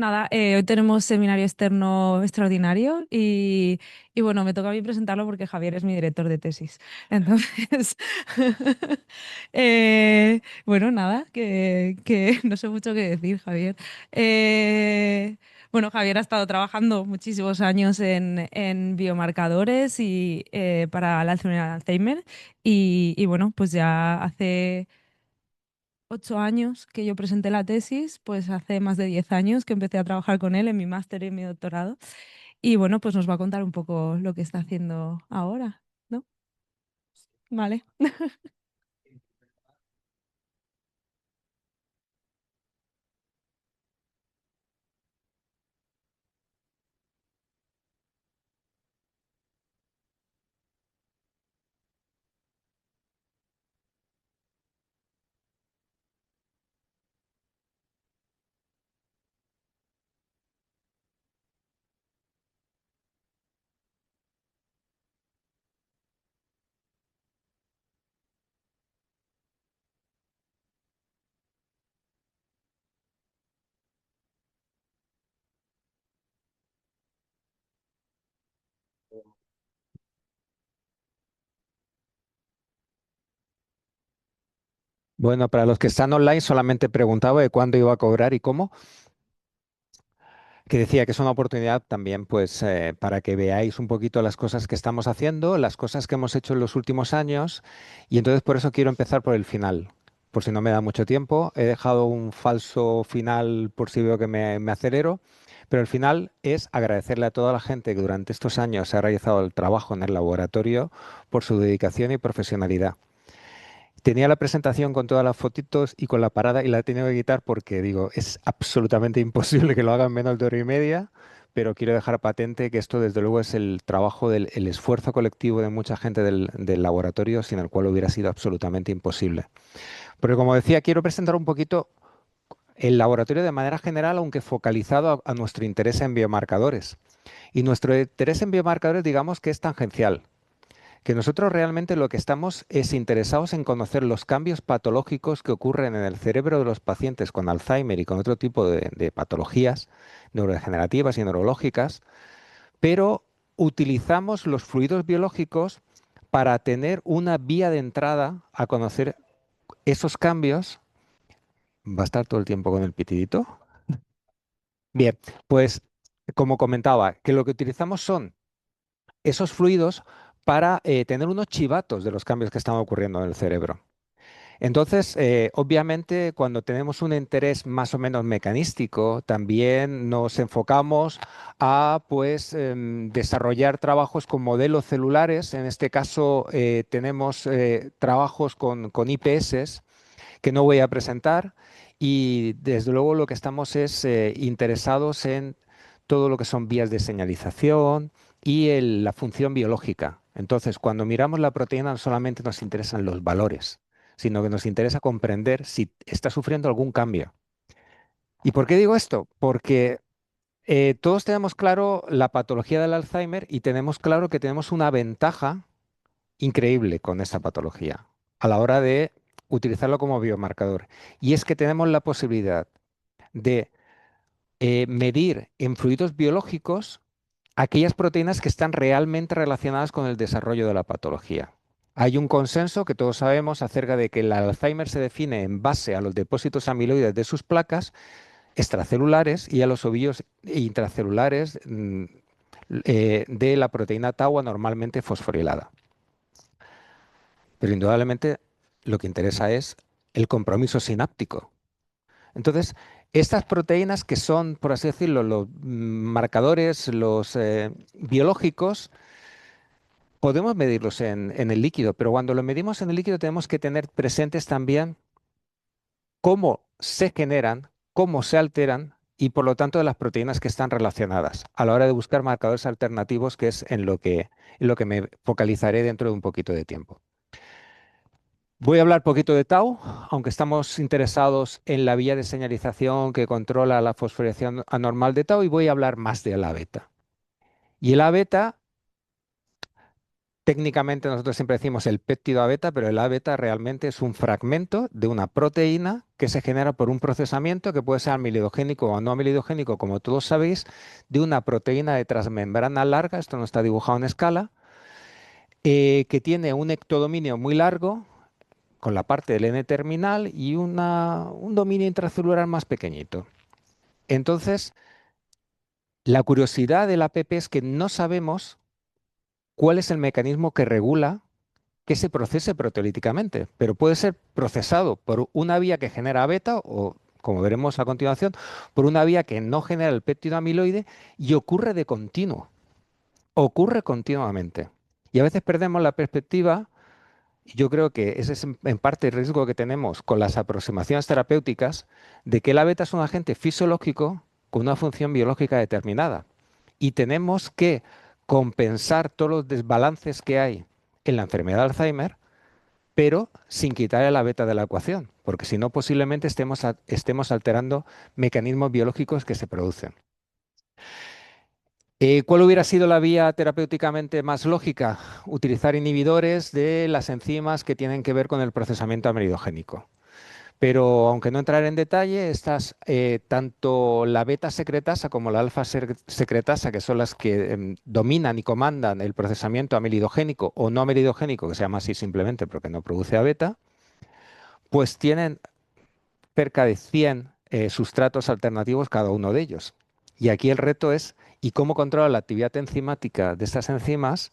nada, hoy tenemos seminario externo extraordinario y bueno, me toca a mí presentarlo porque Javier es mi director de tesis. Entonces, bueno, nada, que no sé mucho qué decir, Javier. Bueno, Javier ha estado trabajando muchísimos años en biomarcadores y para la enfermedad de Alzheimer y bueno, pues ya hace 8 años que yo presenté la tesis, pues hace más de 10 años que empecé a trabajar con él en mi máster y en mi doctorado. Y bueno, pues nos va a contar un poco lo que está haciendo ahora, ¿no? Vale. Bueno, para los que están online, solamente preguntaba de cuándo iba a cobrar y cómo, que decía que es una oportunidad también, pues, para que veáis un poquito las cosas que estamos haciendo, las cosas que hemos hecho en los últimos años, y entonces por eso quiero empezar por el final, por si no me da mucho tiempo. He dejado un falso final por si veo que me acelero, pero el final es agradecerle a toda la gente que durante estos años ha realizado el trabajo en el laboratorio por su dedicación y profesionalidad. Tenía la presentación con todas las fotitos y con la parada y la he tenido que quitar porque digo, es absolutamente imposible que lo haga en menos de hora y media, pero quiero dejar patente que esto desde luego es el trabajo el esfuerzo colectivo de mucha gente del laboratorio sin el cual hubiera sido absolutamente imposible. Porque como decía, quiero presentar un poquito el laboratorio de manera general, aunque focalizado a nuestro interés en biomarcadores. Y nuestro interés en biomarcadores digamos que es tangencial, que nosotros realmente lo que estamos es interesados en conocer los cambios patológicos que ocurren en el cerebro de los pacientes con Alzheimer y con otro tipo de patologías neurodegenerativas y neurológicas, pero utilizamos los fluidos biológicos para tener una vía de entrada a conocer esos cambios. ¿Va a estar todo el tiempo con el pitidito? Bien, pues como comentaba, que lo que utilizamos son esos fluidos para tener unos chivatos de los cambios que están ocurriendo en el cerebro. Entonces, obviamente, cuando tenemos un interés más o menos mecanístico, también nos enfocamos a, pues, desarrollar trabajos con modelos celulares. En este caso, tenemos trabajos con IPS que no voy a presentar y, desde luego, lo que estamos es interesados en todo lo que son vías de señalización y la función biológica. Entonces, cuando miramos la proteína, no solamente nos interesan los valores, sino que nos interesa comprender si está sufriendo algún cambio. ¿Y por qué digo esto? Porque todos tenemos claro la patología del Alzheimer y tenemos claro que tenemos una ventaja increíble con esta patología a la hora de utilizarlo como biomarcador. Y es que tenemos la posibilidad de medir en fluidos biológicos aquellas proteínas que están realmente relacionadas con el desarrollo de la patología. Hay un consenso que todos sabemos acerca de que el Alzheimer se define en base a los depósitos amiloides de sus placas extracelulares y a los ovillos intracelulares de la proteína tau normalmente fosforilada. Pero indudablemente lo que interesa es el compromiso sináptico. Entonces, estas proteínas que son, por así decirlo, los marcadores, los biológicos, podemos medirlos en el líquido, pero cuando lo medimos en el líquido tenemos que tener presentes también cómo se generan, cómo se alteran y por lo tanto de las proteínas que están relacionadas a la hora de buscar marcadores alternativos, que es en lo que me focalizaré dentro de un poquito de tiempo. Voy a hablar poquito de tau, aunque estamos interesados en la vía de señalización que controla la fosforilación anormal de tau, y voy a hablar más de la beta. Y la beta técnicamente nosotros siempre decimos el péptido A beta, pero el A beta realmente es un fragmento de una proteína que se genera por un procesamiento que puede ser amilidogénico o no amilidogénico, como todos sabéis, de una proteína de transmembrana larga, esto no está dibujado en escala, que tiene un ectodominio muy largo con la parte del N-terminal y un dominio intracelular más pequeñito. Entonces, la curiosidad de la APP es que no sabemos cuál es el mecanismo que regula que se procese proteolíticamente, pero puede ser procesado por una vía que genera beta o, como veremos a continuación, por una vía que no genera el péptido amiloide y ocurre continuamente. Y a veces perdemos la perspectiva, y yo creo que ese es en parte el riesgo que tenemos con las aproximaciones terapéuticas, de que la beta es un agente fisiológico con una función biológica determinada. Y tenemos que compensar todos los desbalances que hay en la enfermedad de Alzheimer, pero sin quitarle la beta de la ecuación, porque si no posiblemente estemos alterando mecanismos biológicos que se producen. ¿Cuál hubiera sido la vía terapéuticamente más lógica? Utilizar inhibidores de las enzimas que tienen que ver con el procesamiento amiloidogénico. Pero aunque no entrar en detalle, tanto la beta secretasa como la alfa secretasa, que son las que dominan y comandan el procesamiento amilidogénico o no amilidogénico, que se llama así simplemente porque no produce A beta, pues tienen cerca de 100 sustratos alternativos cada uno de ellos. Y aquí el reto es, ¿y cómo controla la actividad enzimática de estas enzimas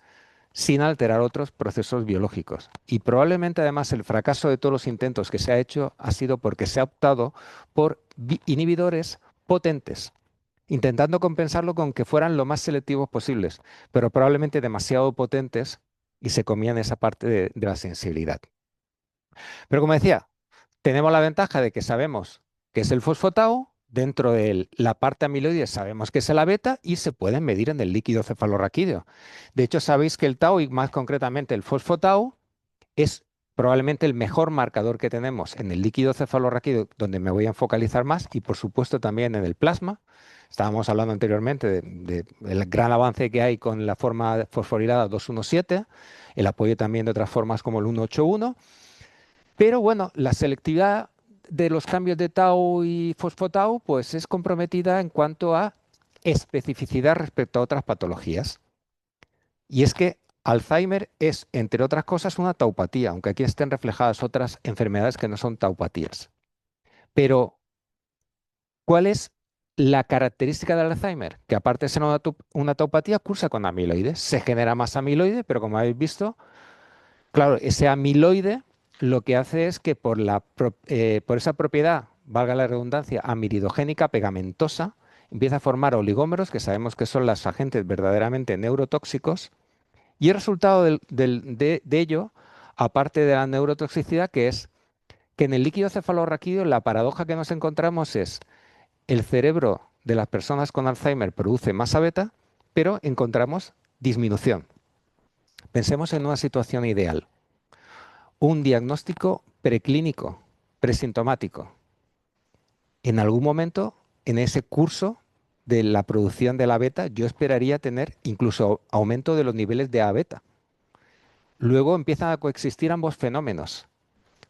sin alterar otros procesos biológicos? Y probablemente además el fracaso de todos los intentos que se ha hecho ha sido porque se ha optado por inhibidores potentes, intentando compensarlo con que fueran lo más selectivos posibles, pero probablemente demasiado potentes y se comían esa parte de la sensibilidad. Pero como decía, tenemos la ventaja de que sabemos que es el fosfotao, dentro de la parte amiloide sabemos que es la beta y se pueden medir en el líquido cefalorraquídeo. De hecho, sabéis que el tau y más concretamente el fosfotao es probablemente el mejor marcador que tenemos en el líquido cefalorraquídeo, donde me voy a focalizar más, y por supuesto también en el plasma. Estábamos hablando anteriormente del gran avance que hay con la forma fosforilada 217, el apoyo también de otras formas como el 181. Pero bueno, la selectividad de los cambios de tau y fosfotau pues es comprometida en cuanto a especificidad respecto a otras patologías. Y es que Alzheimer es, entre otras cosas, una taupatía, aunque aquí estén reflejadas otras enfermedades que no son taupatías. Pero, ¿cuál es la característica del Alzheimer? Que aparte de ser una taupatía, cursa con amiloides. Se genera más amiloide, pero como habéis visto, claro, ese amiloide lo que hace es que por esa propiedad, valga la redundancia, amiridogénica pegamentosa, empieza a formar oligómeros, que sabemos que son los agentes verdaderamente neurotóxicos, y el resultado de ello, aparte de la neurotoxicidad, que es que en el líquido cefalorraquídeo la paradoja que nos encontramos es el cerebro de las personas con Alzheimer produce masa beta, pero encontramos disminución. Pensemos en una situación ideal. Un diagnóstico preclínico, presintomático. En algún momento, en ese curso de la producción de la beta, yo esperaría tener incluso aumento de los niveles de A beta. Luego empiezan a coexistir ambos fenómenos.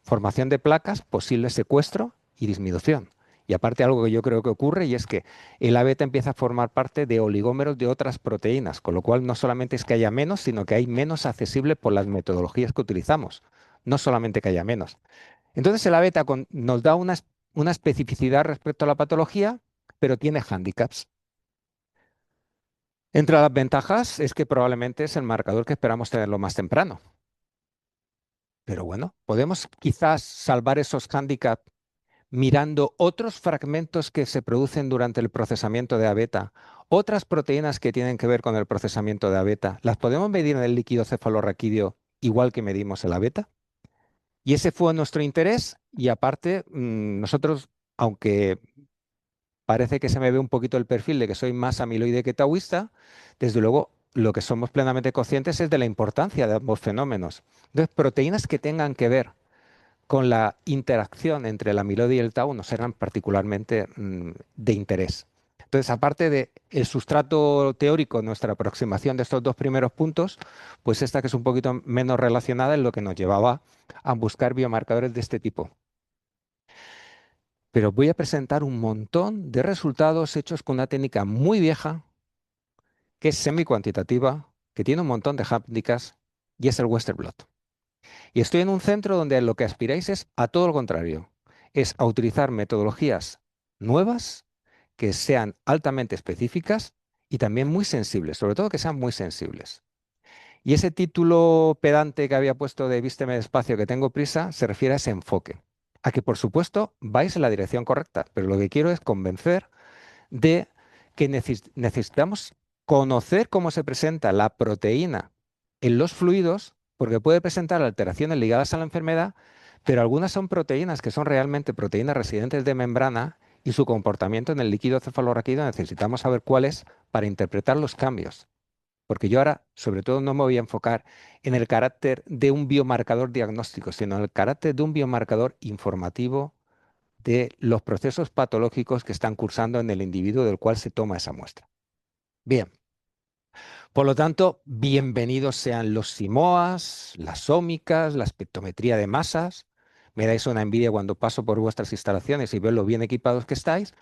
Formación de placas, posible secuestro y disminución. Y aparte algo que yo creo que ocurre y es que el A beta empieza a formar parte de oligómeros de otras proteínas, con lo cual no solamente es que haya menos, sino que hay menos accesible por las metodologías que utilizamos. No solamente que haya menos. Entonces el A beta nos da una especificidad respecto a la patología, pero tiene hándicaps. Entre las ventajas es que probablemente es el marcador que esperamos tenerlo más temprano. Pero bueno, podemos quizás salvar esos hándicaps mirando otros fragmentos que se producen durante el procesamiento de A beta, otras proteínas que tienen que ver con el procesamiento de A beta. ¿Las podemos medir en el líquido cefalorraquídeo igual que medimos el A beta? Y ese fue nuestro interés y aparte nosotros, aunque parece que se me ve un poquito el perfil de que soy más amiloide que tauista, desde luego lo que somos plenamente conscientes es de la importancia de ambos fenómenos. Entonces, proteínas que tengan que ver con la interacción entre el amiloide y el tau nos eran particularmente de interés. Entonces, aparte de el sustrato teórico, nuestra aproximación de estos dos primeros puntos, pues esta que es un poquito menos relacionada es lo que nos llevaba a buscar biomarcadores de este tipo. Pero voy a presentar un montón de resultados hechos con una técnica muy vieja, que es semi-cuantitativa, que tiene un montón de hàpticas, y es el Western blot. Y estoy en un centro donde lo que aspiráis es a todo lo contrario, es a utilizar metodologías nuevas que sean altamente específicas y también muy sensibles, sobre todo que sean muy sensibles. Y ese título pedante que había puesto de Vísteme despacio, que tengo prisa, se refiere a ese enfoque. A que, por supuesto, vais en la dirección correcta, pero lo que quiero es convencer de que necesitamos conocer cómo se presenta la proteína en los fluidos, porque puede presentar alteraciones ligadas a la enfermedad, pero algunas son proteínas que son realmente proteínas residentes de membrana y su comportamiento en el líquido cefalorraquídeo necesitamos saber cuál es para interpretar los cambios. Porque yo ahora, sobre todo, no me voy a enfocar en el carácter de un biomarcador diagnóstico, sino en el carácter de un biomarcador informativo de los procesos patológicos que están cursando en el individuo del cual se toma esa muestra. Bien, por lo tanto, bienvenidos sean los SIMOAs, las ómicas, la espectrometría de masas. Me dais una envidia cuando paso por vuestras instalaciones y veo lo bien equipados que estáis.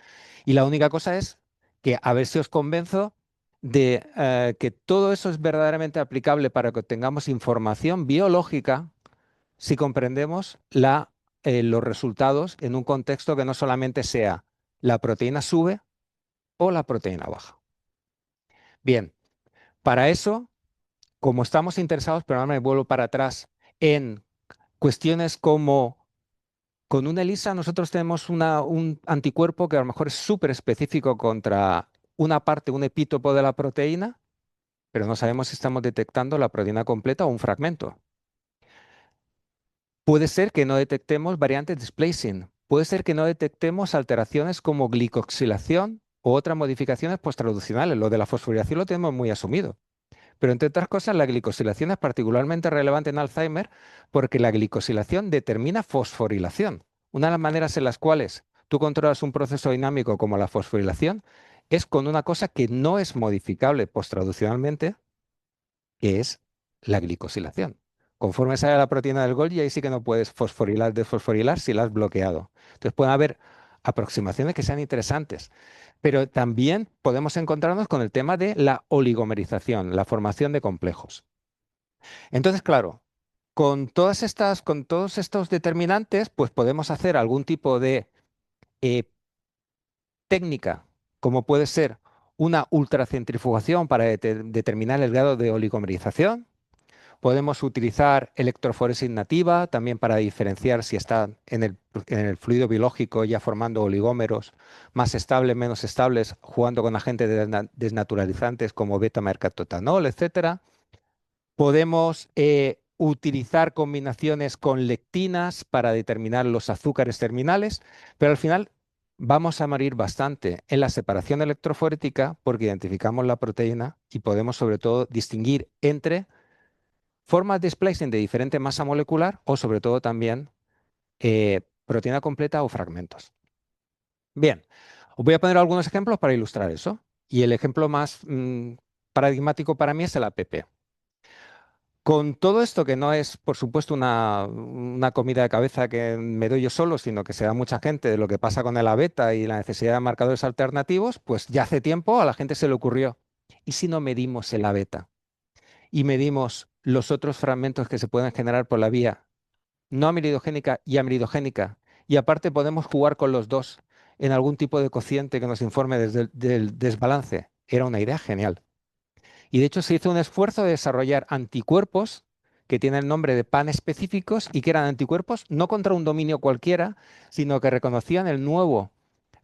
Y la única cosa es que a ver si os convenzo de que todo eso es verdaderamente aplicable para que obtengamos información biológica si comprendemos los resultados en un contexto que no solamente sea la proteína sube o la proteína baja. Bien, para eso, como estamos interesados, pero ahora me vuelvo para atrás, en cuestiones como con una ELISA nosotros tenemos un anticuerpo que a lo mejor es súper específico contra una parte, un epítopo de la proteína, pero no sabemos si estamos detectando la proteína completa o un fragmento. Puede ser que no detectemos variantes de splicing, puede ser que no detectemos alteraciones como glicoxilación o otras modificaciones posttraduccionales. Lo de la fosforilación lo tenemos muy asumido. Pero entre otras cosas, la glicosilación es particularmente relevante en Alzheimer porque la glicosilación determina fosforilación. Una de las maneras en las cuales tú controlas un proceso dinámico como la fosforilación es con una cosa que no es modificable posttraducionalmente, que es la glicosilación. Conforme sale la proteína del Golgi, ahí sí que no puedes fosforilar, desfosforilar si la has bloqueado. Entonces pueden haber aproximaciones que sean interesantes, pero también podemos encontrarnos con el tema de la oligomerización, la formación de complejos. Entonces, claro, con todos estos determinantes, pues podemos hacer algún tipo de eh, técnica, como puede ser una ultracentrifugación para determinar el grado de oligomerización. Podemos utilizar electroforesis nativa también para diferenciar si está en el fluido biológico ya formando oligómeros más estables, menos estables, jugando con agentes desnaturalizantes como beta-mercaptotanol, etcétera. Podemos utilizar combinaciones con lectinas para determinar los azúcares terminales, pero al final vamos a morir bastante en la separación electroforética porque identificamos la proteína y podemos sobre todo distinguir entre formas de splicing de diferente masa molecular o sobre todo también proteína completa o fragmentos. Bien, os voy a poner algunos ejemplos para ilustrar eso. Y el ejemplo más paradigmático para mí es el APP. Con todo esto que no es, por supuesto, una comida de cabeza que me doy yo solo, sino que se da mucha gente de lo que pasa con el beta y la necesidad de marcadores alternativos, pues ya hace tiempo a la gente se le ocurrió. ¿Y si no medimos el beta y medimos los otros fragmentos que se pueden generar por la vía no amiridogénica y amiridogénica? Y aparte podemos jugar con los dos en algún tipo de cociente que nos informe desde del desbalance. Era una idea genial. Y de hecho se hizo un esfuerzo de desarrollar anticuerpos que tienen el nombre de panespecíficos y que eran anticuerpos no contra un dominio cualquiera, sino que reconocían el nuevo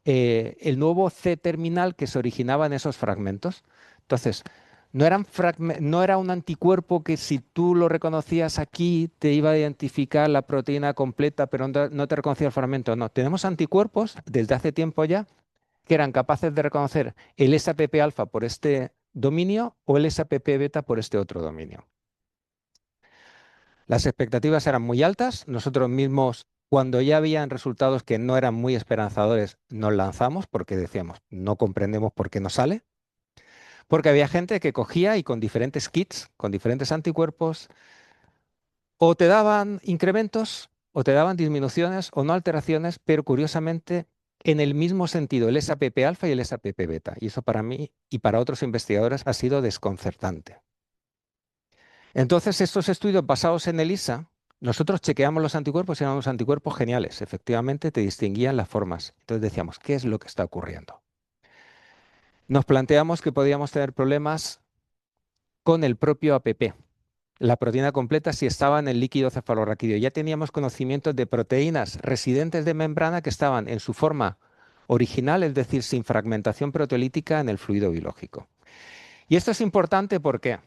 C terminal que se originaba en esos fragmentos. Entonces, no era un anticuerpo que si tú lo reconocías aquí te iba a identificar la proteína completa, pero no te reconocía el fragmento. No, tenemos anticuerpos desde hace tiempo ya que eran capaces de reconocer el SAPP alfa por este dominio o el SAPP beta por este otro dominio. Las expectativas eran muy altas, nosotros mismos Cuando ya habían resultados que no eran muy esperanzadores, nos lanzamos porque decíamos, no comprendemos por qué no sale. Porque había gente que cogía y con diferentes kits, con diferentes anticuerpos, o te daban incrementos, o te daban disminuciones, o no alteraciones, pero curiosamente en el mismo sentido, el SAPP alfa y el SAPP beta. Y eso para mí y para otros investigadores ha sido desconcertante. Entonces, estos estudios basados en ELISA, nosotros chequeamos los anticuerpos y eran unos anticuerpos geniales. Efectivamente, te distinguían las formas. Entonces decíamos, ¿qué es lo que está ocurriendo? Nos planteamos que podíamos tener problemas con el propio APP. La proteína completa si estaba en el líquido cefalorraquídeo. Ya teníamos conocimientos de proteínas residentes de membrana que estaban en su forma original, es decir, sin fragmentación proteolítica en el fluido biológico. Y esto es importante ¿por qué?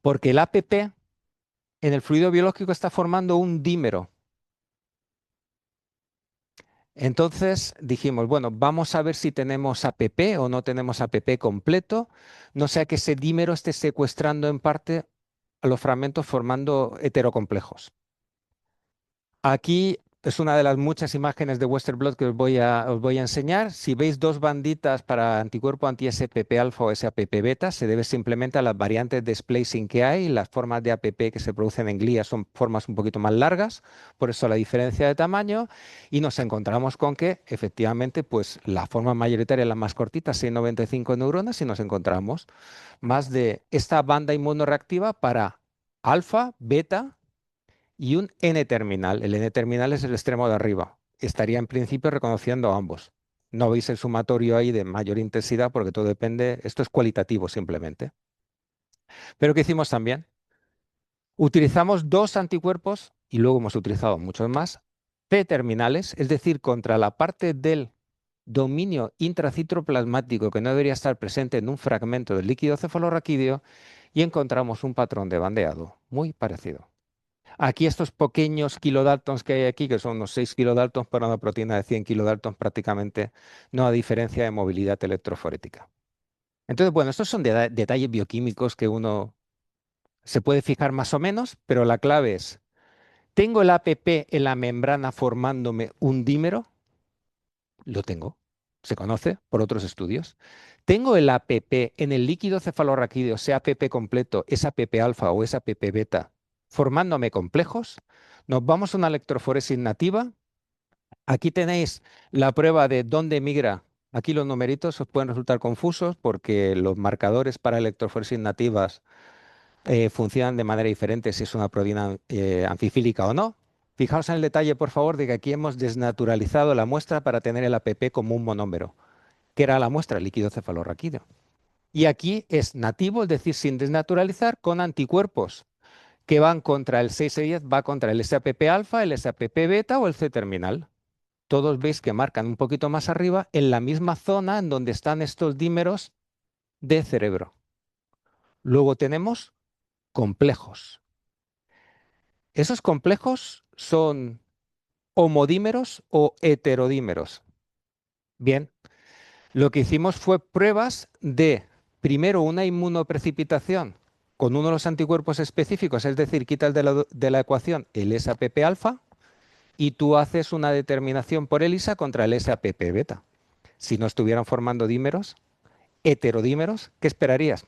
Porque el APP en el fluido biológico está formando un dímero. Entonces dijimos, bueno, vamos a ver si tenemos APP o no tenemos APP completo, no sea que ese dímero esté secuestrando en parte a los fragmentos formando heterocomplejos. Aquí es una de las muchas imágenes de Western blot que os voy a enseñar. Si veis dos banditas para anticuerpo anti-SPP alfa o SAPP beta, se debe simplemente a las variantes de splicing que hay. Las formas de APP que se producen en glía son formas un poquito más largas, por eso la diferencia de tamaño. Y nos encontramos con que efectivamente pues la forma mayoritaria es la más cortita, 695 neuronas, y nos encontramos más de esta banda inmunoreactiva para alfa, beta y un N-terminal. El N-terminal es el extremo de arriba. Estaría en principio reconociendo a ambos. No veis el sumatorio ahí de mayor intensidad porque todo depende, esto es cualitativo simplemente. Pero ¿qué hicimos también? Utilizamos dos anticuerpos y luego hemos utilizado muchos más, T-terminales, es decir, contra la parte del dominio intracitoplasmático que no debería estar presente en un fragmento del líquido cefalorraquídeo y encontramos un patrón de bandeado muy parecido. Aquí estos pequeños kilodaltons que hay aquí, que son unos 6 kilodaltons para una proteína de 100 kilodaltons prácticamente, no a diferencia de movilidad electroforética. Entonces, bueno, estos son detalles bioquímicos que uno se puede fijar más o menos, pero la clave es, ¿tengo el APP en la membrana formándome un dímero? Lo tengo, se conoce por otros estudios. ¿Tengo el APP en el líquido cefalorraquídeo, sea APP completo, es APP alfa o es APP beta, formándome complejos? Nos vamos a una electroforesis nativa. Aquí tenéis la prueba de dónde migra. Aquí los numeritos os pueden resultar confusos porque los marcadores para electroforesis nativas funcionan de manera diferente si es una proteína anfifílica o no. Fijaos en el detalle, por favor, de que aquí hemos desnaturalizado la muestra para tener el APP como un monómero, que era la muestra líquido cefalorraquídeo. Y aquí es nativo, es decir, sin desnaturalizar, con anticuerpos que van contra el 6E10, va contra el SAPP alfa, el SAPP beta o el C terminal. Todos veis que marcan un poquito más arriba en la misma zona en donde están estos dímeros de cerebro. Luego tenemos complejos. Esos complejos son homodímeros o heterodímeros. Bien, lo que hicimos fue pruebas de, primero, una inmunoprecipitación con uno de los anticuerpos específicos, es decir, quitas de la ecuación el SAPP alfa y tú haces una determinación por ELISA contra el SAPP beta. Si no estuvieran formando dímeros, heterodímeros, ¿qué esperarías?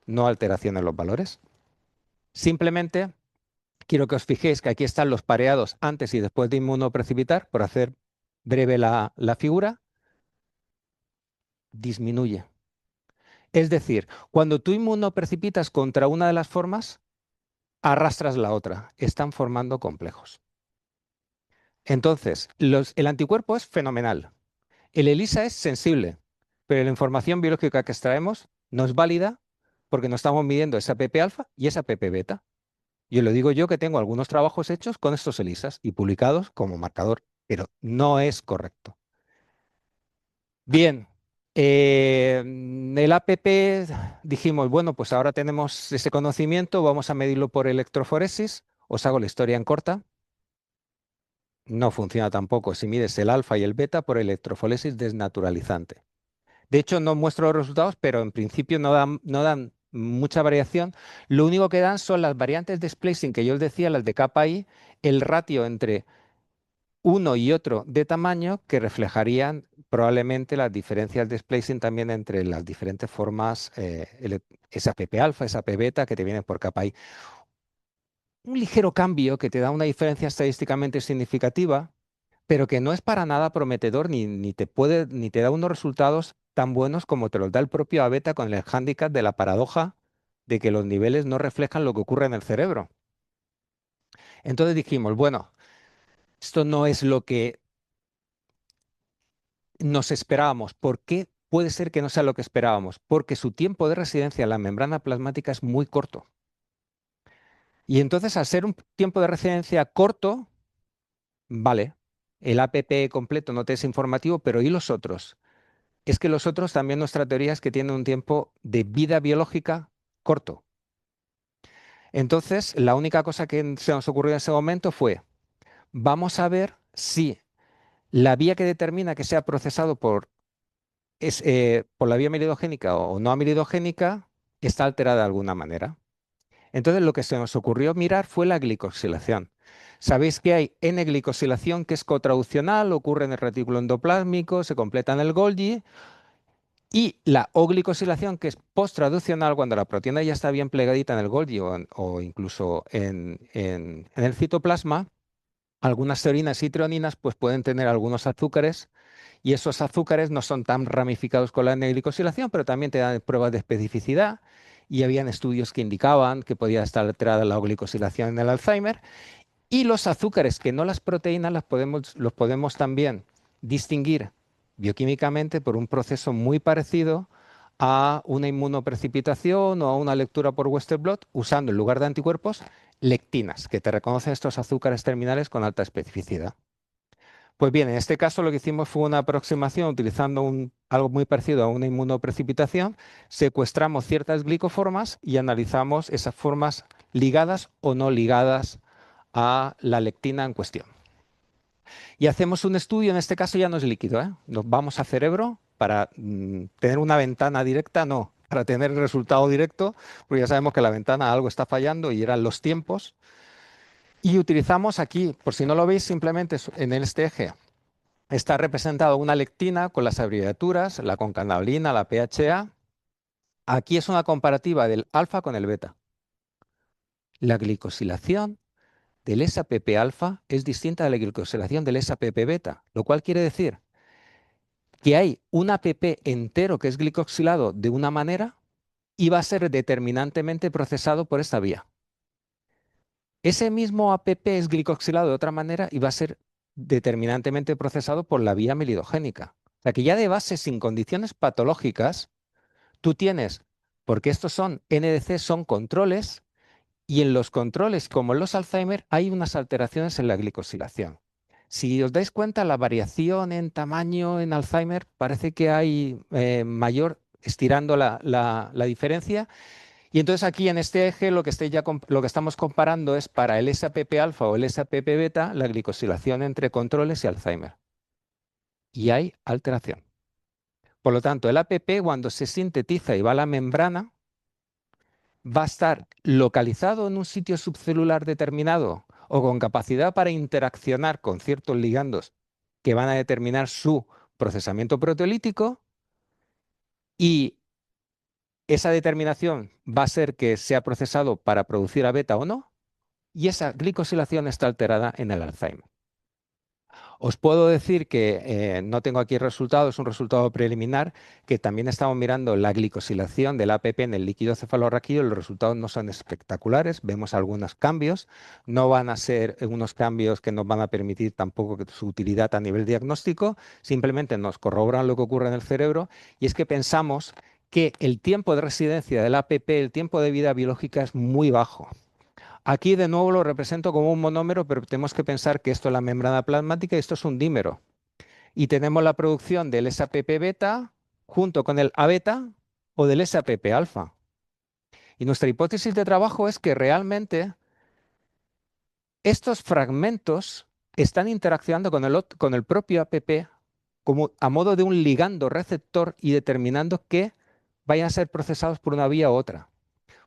No alteración en los valores. Simplemente quiero que os fijéis que aquí están los pareados antes y después de inmunoprecipitar, por hacer breve la figura, disminuye. Es decir, cuando tú inmunoprecipitas contra una de las formas, arrastras la otra. Están formando complejos. Entonces, el anticuerpo es fenomenal. El ELISA es sensible, pero la información biológica que extraemos no es válida porque no estamos midiendo esa PP alfa y esa PP beta. Yo lo digo yo que tengo algunos trabajos hechos con estos ELISAs y publicados como marcador, pero no es correcto. Bien, el APP dijimos, bueno, pues ahora tenemos ese conocimiento, vamos a medirlo por electroforesis. Os hago la historia en corta. No funciona tampoco si mides el alfa y el beta por electroforesis desnaturalizante. De hecho, no muestro los resultados, pero en principio no dan mucha variación. Lo único que dan son las variantes de splicing que yo os decía, las de kappa i, el ratio entre uno y otro de tamaño que reflejarían probablemente las diferencias de splicing también entre las diferentes formas, esa PP alfa, esa P beta que te vienen por capa. Hay un ligero cambio que te da una diferencia estadísticamente significativa, pero que no es para nada prometedor ni te da unos resultados tan buenos como te los da el propio A beta con el hándicap de la paradoja de que los niveles no reflejan lo que ocurre en el cerebro. Entonces dijimos, bueno, esto no es lo que nos esperábamos. ¿Por qué puede ser que no sea lo que esperábamos? Porque su tiempo de residencia en la membrana plasmática es muy corto. Y entonces, al ser un tiempo de residencia corto, vale, el APP completo no te es informativo, pero ¿y los otros? Es que los otros también nuestra teoría es que tienen un tiempo de vida biológica corto. Entonces, la única cosa que se nos ocurrió en ese momento fue, vamos a ver si la vía que determina que sea procesado por la vía amilidogénica o no amilidogénica está alterada de alguna manera. Entonces lo que se nos ocurrió mirar fue la glicosilación. Sabéis que hay N-glicosilación que es cotraduccional, ocurre en el retículo endoplásmico, se completa en el Golgi, y la O-glicosilación que es postraduccional cuando la proteína ya está bien plegadita en el Golgi o incluso en el citoplasma. Algunas serolinas y treoninas pues pueden tener algunos azúcares y esos azúcares no son tan ramificados con la N-glicosilación, pero también te dan pruebas de especificidad y habían estudios que indicaban que podía estar alterada la glicosilación en el Alzheimer. Y los azúcares que no las proteínas los podemos también distinguir bioquímicamente por un proceso muy parecido a una inmunoprecipitación o a una lectura por Western blot usando en lugar de anticuerpos lectinas, que te reconocen estos azúcares terminales con alta especificidad. Pues bien, en este caso lo que hicimos fue una aproximación utilizando algo muy parecido a una inmunoprecipitación. Secuestramos ciertas glicoformas y analizamos esas formas ligadas o no ligadas a la lectina en cuestión. Y hacemos un estudio, en este caso ya no es líquido, ¿eh? Nos vamos a cerebro para tener una ventana directa, no, para tener el resultado directo, porque ya sabemos que la ventana algo está fallando y eran los tiempos. Y utilizamos aquí, por si no lo veis, simplemente en este eje está representado una lectina con las abreviaturas, la concanavalina, la PHA. Aquí es una comparativa del alfa con el beta. La glicosilación del SAPP alfa es distinta de la glicosilación del SAPP beta, lo cual quiere decir que hay un APP entero que es glicosilado de una manera y va a ser determinantemente procesado por esta vía. Ese mismo APP es glicosilado de otra manera y va a ser determinantemente procesado por la vía melidogénica. O sea que ya de base, sin condiciones patológicas, tú tienes, porque estos son NDC, son controles, y en los controles, como en los Alzheimer, hay unas alteraciones en la glicosilación. Si os dais cuenta, la variación en tamaño en Alzheimer parece que hay mayor, estirando la diferencia. Y entonces aquí en este eje lo que estamos comparando es para el SAPP alfa o el SAPP beta la glicosilación entre controles y Alzheimer. Y hay alteración. Por lo tanto, el APP cuando se sintetiza y va a la membrana, va a estar localizado en un sitio subcelular determinado o con capacidad para interaccionar con ciertos ligandos que van a determinar su procesamiento proteolítico, y esa determinación va a ser que sea procesado para producir a beta o no, y esa glicosilación está alterada en el Alzheimer. Os puedo decir que no tengo aquí el resultado, es un resultado preliminar, que también estamos mirando la glicosilación del APP en el líquido cefalorraquídeo. Los resultados no son espectaculares, vemos algunos cambios, no van a ser unos cambios que nos van a permitir tampoco su utilidad a nivel diagnóstico, simplemente nos corroboran lo que ocurre en el cerebro, y es que pensamos que el tiempo de residencia del APP, el tiempo de vida biológica es muy bajo. Aquí de nuevo lo represento como un monómero, pero tenemos que pensar que esto es la membrana plasmática y esto es un dímero. Y tenemos la producción del SAPP beta junto con el A beta o del SAPP alfa. Y nuestra hipótesis de trabajo es que realmente estos fragmentos están interaccionando con el propio APP como a modo de un ligando receptor y determinando que vayan a ser procesados por una vía u otra.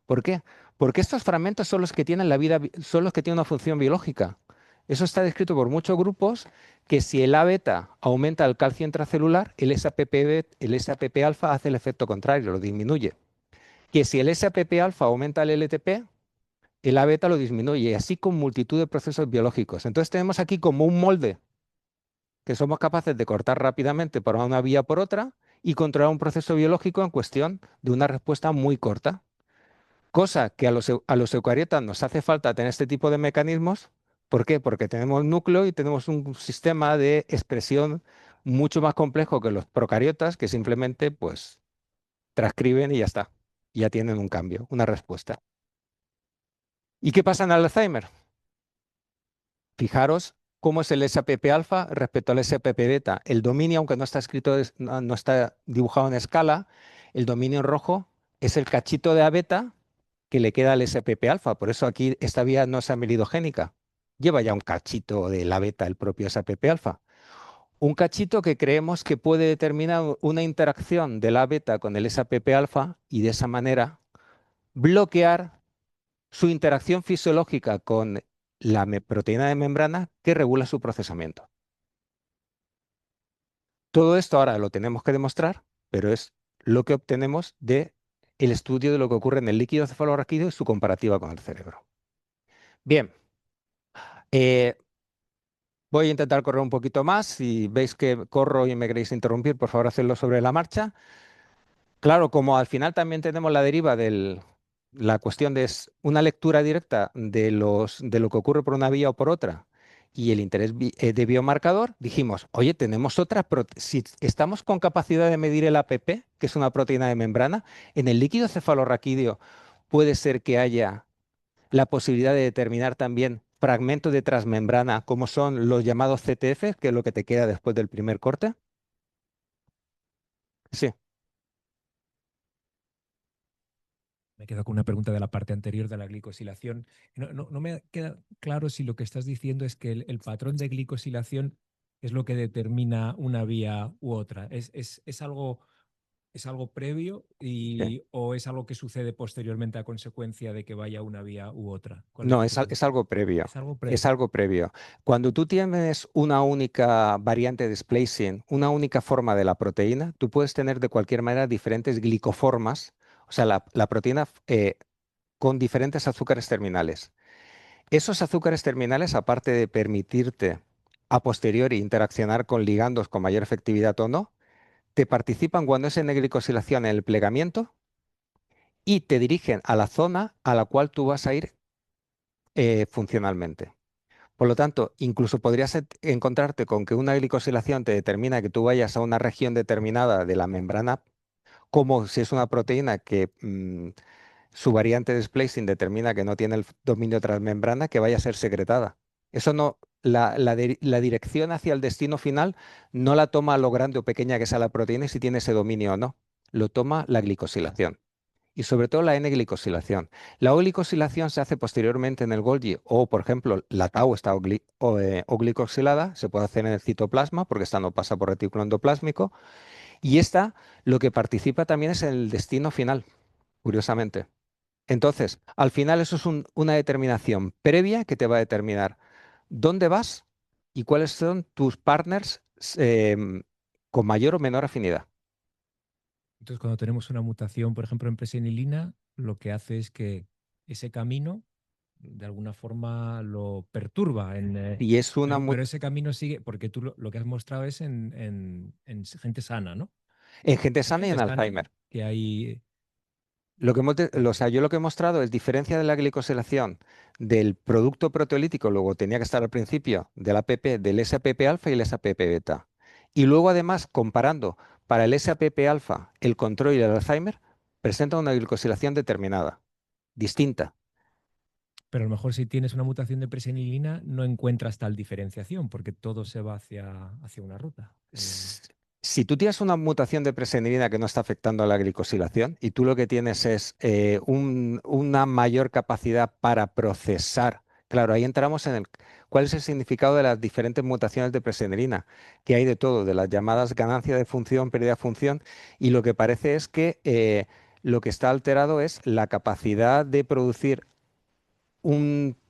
¿Por qué? Porque estos fragmentos son los que tienen son los que tienen una función biológica. Eso está descrito por muchos grupos que si el A beta aumenta el calcio intracelular, el SAPP alfa hace el efecto contrario, lo disminuye. Que si el SAPP alfa aumenta el LTP, el A beta lo disminuye, y así con multitud de procesos biológicos. Entonces tenemos aquí como un molde que somos capaces de cortar rápidamente por una vía o por otra y controlar un proceso biológico en cuestión de una respuesta muy corta. Cosa que a los eucariotas nos hace falta tener este tipo de mecanismos. ¿Por qué? Porque tenemos núcleo y tenemos un sistema de expresión mucho más complejo que los procariotas, que simplemente pues transcriben y ya está. Ya tienen un cambio, una respuesta. ¿Y qué pasa en Alzheimer? Fijaros cómo es el SAPP alfa respecto al SAPP beta. El dominio, aunque no está escrito, no está dibujado en escala, el dominio en rojo es el cachito de A beta que le queda al SPP alfa. Por eso aquí esta vía no es amilidogénica. Lleva ya un cachito de la beta el propio SPP alfa. Un cachito que creemos que puede determinar una interacción de la beta con el SPP alfa y de esa manera bloquear su interacción fisiológica con la proteína de membrana que regula su procesamiento. Todo esto ahora lo tenemos que demostrar, pero es lo que obtenemos de el estudio de lo que ocurre en el líquido cefalorraquídeo y su comparativa con el cerebro. Bien, eh, voy a intentar correr un poquito más. Si veis que corro y me queréis interrumpir, por favor, hacedlo sobre la marcha. Claro, como al final también tenemos la deriva de la cuestión de una lectura directa de lo que ocurre por una vía o por otra y el interés de biomarcador, dijimos, oye, tenemos si estamos con capacidad de medir el APP, que es una proteína de membrana, en el líquido cefalorraquídeo puede ser que haya la posibilidad de determinar también fragmentos de transmembrana, como son los llamados CTF, que es lo que te queda después del primer corte. Sí, Me quedo con una pregunta de la parte anterior de la glicosilación. No me queda claro si lo que estás diciendo es que el patrón de glicosilación es lo que determina una vía u otra. Es algo previo sí. o es algo que sucede posteriormente a consecuencia de que vaya una vía u otra? ¿Cuál es No, tu es algo previo. Es algo Es previo. algo previo. Cuando tú tienes una única variante de splicing, una única forma de la proteína, tú puedes tener de cualquier manera diferentes glicoformas, o sea, la proteína con diferentes azúcares terminales. Esos azúcares terminales, aparte de permitirte a posteriori interaccionar con ligandos con mayor efectividad o no, te participan cuando es en glicosilación en el plegamiento y te dirigen a la zona a la cual tú vas a ir funcionalmente. Por lo tanto, incluso podrías encontrarte con que una glicosilación te determina que tú vayas a una región determinada de la membrana, como si es una proteína que su variante de splicing determina que no tiene el dominio transmembrana, que vaya a ser secretada. Eso no, la dirección hacia el destino final no la toma lo grande o pequeña que sea la proteína y si tiene ese dominio o no. Lo toma la glicosilación y sobre todo la N-glicosilación. La O-glicosilación se hace posteriormente en el Golgi o, por ejemplo, la tau está O-glicosilada, se puede hacer en el citoplasma porque esta no pasa por retículo endoplásmico y esta lo que participa también es en el destino final, curiosamente. Entonces, al final eso es una determinación previa que te va a determinar dónde vas y cuáles son tus partners con mayor o menor afinidad. Entonces, cuando tenemos una mutación, por ejemplo, en presenilina, lo que hace es que ese camino, de alguna forma, lo perturba. Y es una, Pero ese camino sigue, porque tú lo que has mostrado es en gente sana, ¿no? en gente En sana y en gente sana, Alzheimer. que hay... O sea, yo lo que he mostrado es diferencia de la glicosilación del producto proteolítico, luego tenía que estar al principio, del APP, del SAPP alfa y el SAPP beta. Y luego además, comparando para el SAPP alfa, el control y el Alzheimer, presenta una glicosilación determinada, distinta. Pero a lo mejor si tienes una mutación de presenilina, no encuentras tal diferenciación, porque todo se va hacia una ruta. S- Si tú tienes una mutación de presenilina que no está afectando a la glicosilación y tú lo que tienes es una mayor capacidad para procesar, claro, ahí entramos en cuál es el significado de las diferentes mutaciones de presenilina, que hay de todo, de las llamadas ganancia de función, pérdida de función, y lo que parece es que lo que está alterado es la capacidad de producir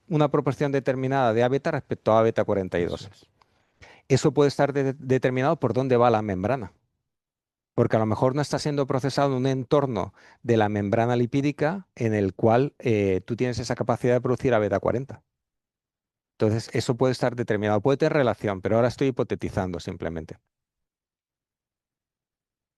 una proporción determinada de A beta respecto a A beta 42. Eso es. Eso puede estar determinado por dónde va la membrana, porque a lo mejor no está siendo procesado en un entorno de la membrana lipídica en el cual tú tienes esa capacidad de producir A beta 40. Entonces, eso puede estar determinado, puede tener relación, pero ahora estoy hipotetizando simplemente.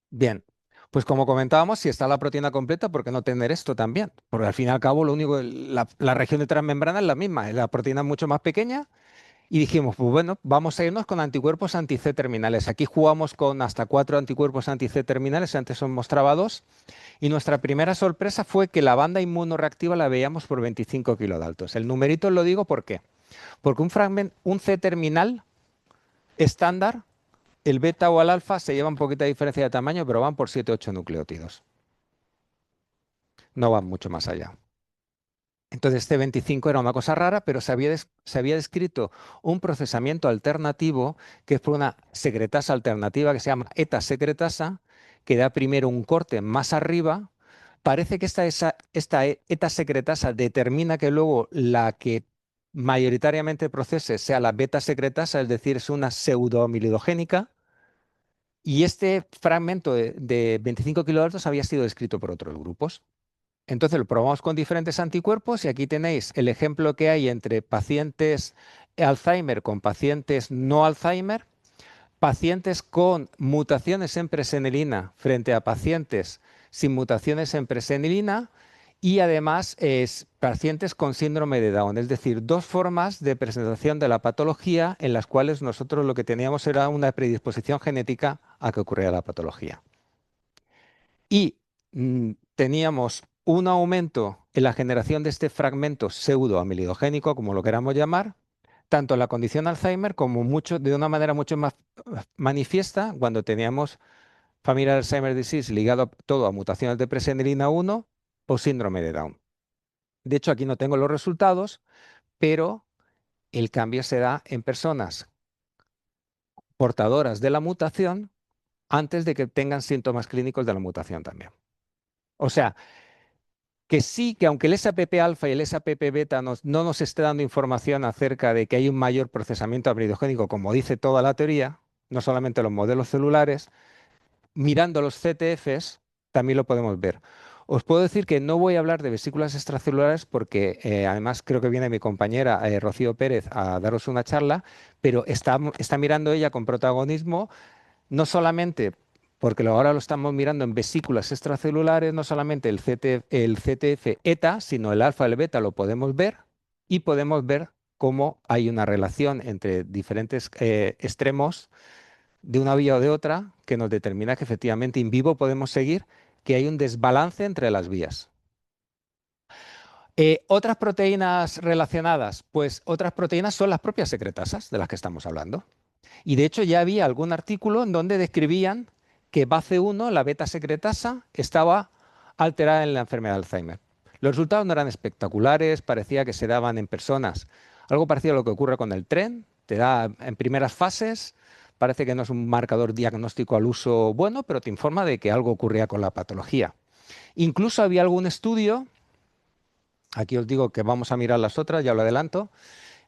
Bien, pues como comentábamos, si está la proteína completa, ¿por qué no tener esto también? Porque al fin y al cabo, lo único, la región de transmembrana es la misma, la proteína es mucho más pequeña. Y dijimos, pues bueno, vamos a irnos con anticuerpos anti-C terminales. Aquí jugamos con hasta 4 anticuerpos anti-C terminales, antes os mostraba 2. Y nuestra primera sorpresa fue que la banda inmunoreactiva la veíamos por 25 kilodaltos. El numerito lo digo ¿por qué? Porque un C terminal estándar, el beta o el alfa se llevan poquita diferencia de tamaño, pero van por 7-8 nucleótidos. No van mucho más allá. Entonces, este 25 era una cosa rara, pero se había descrito un procesamiento alternativo que es por una secretasa alternativa que se llama eta secretasa, que da primero un corte más arriba. Parece que esta eta secretasa determina que luego la que mayoritariamente procese sea la beta secretasa, es decir, es una pseudoamilidogénica. Y este fragmento de 25 kilodaltos había sido descrito por otros grupos. Entonces lo probamos con diferentes anticuerpos y aquí tenéis el ejemplo que hay entre pacientes Alzheimer con pacientes no Alzheimer, pacientes con mutaciones en presenilina frente a pacientes sin mutaciones en presenilina y además pacientes con síndrome de Down, es decir, dos formas de presentación de la patología en las cuales nosotros lo que teníamos era una predisposición genética a que ocurriera la patología. Y teníamos un aumento en la generación de este fragmento pseudoamilidogénico, como lo queramos llamar, tanto en la condición Alzheimer como de una manera mucho más manifiesta cuando teníamos familiar Alzheimer disease ligado todo a mutaciones de presenilina 1 o síndrome de Down. De hecho, aquí no tengo los resultados, pero el cambio se da en personas portadoras de la mutación antes de que tengan síntomas clínicos de la mutación también. O sea, que sí, que aunque el SAPP alfa y el SAPP beta no nos esté dando información acerca de que hay un mayor procesamiento amilidogénico, como dice toda la teoría, no solamente los modelos celulares, mirando los CTFs también lo podemos ver. Os puedo decir que no voy a hablar de vesículas extracelulares porque además creo que viene mi compañera Rocío Pérez a daros una charla, pero está mirando ella con protagonismo no solamente porque ahora lo estamos mirando en vesículas extracelulares, no solamente el CTF eta, sino el alfa y el beta lo podemos ver y podemos ver cómo hay una relación entre diferentes extremos de una vía o de otra que nos determina que efectivamente in vivo podemos seguir que hay un desbalance entre las vías. Otras proteínas relacionadas, pues otras proteínas son las propias secretasas de las que estamos hablando. Y de hecho ya había algún artículo en donde describían que BACE1, la beta secretasa, estaba alterada en la enfermedad de Alzheimer. Los resultados no eran espectaculares, parecía que se daban en personas. Algo parecido a lo que ocurre con el tren, te da en primeras fases, parece que no es un marcador diagnóstico al uso bueno, pero te informa de que algo ocurría con la patología. Incluso había algún estudio, aquí os digo que vamos a mirar las otras, ya lo adelanto.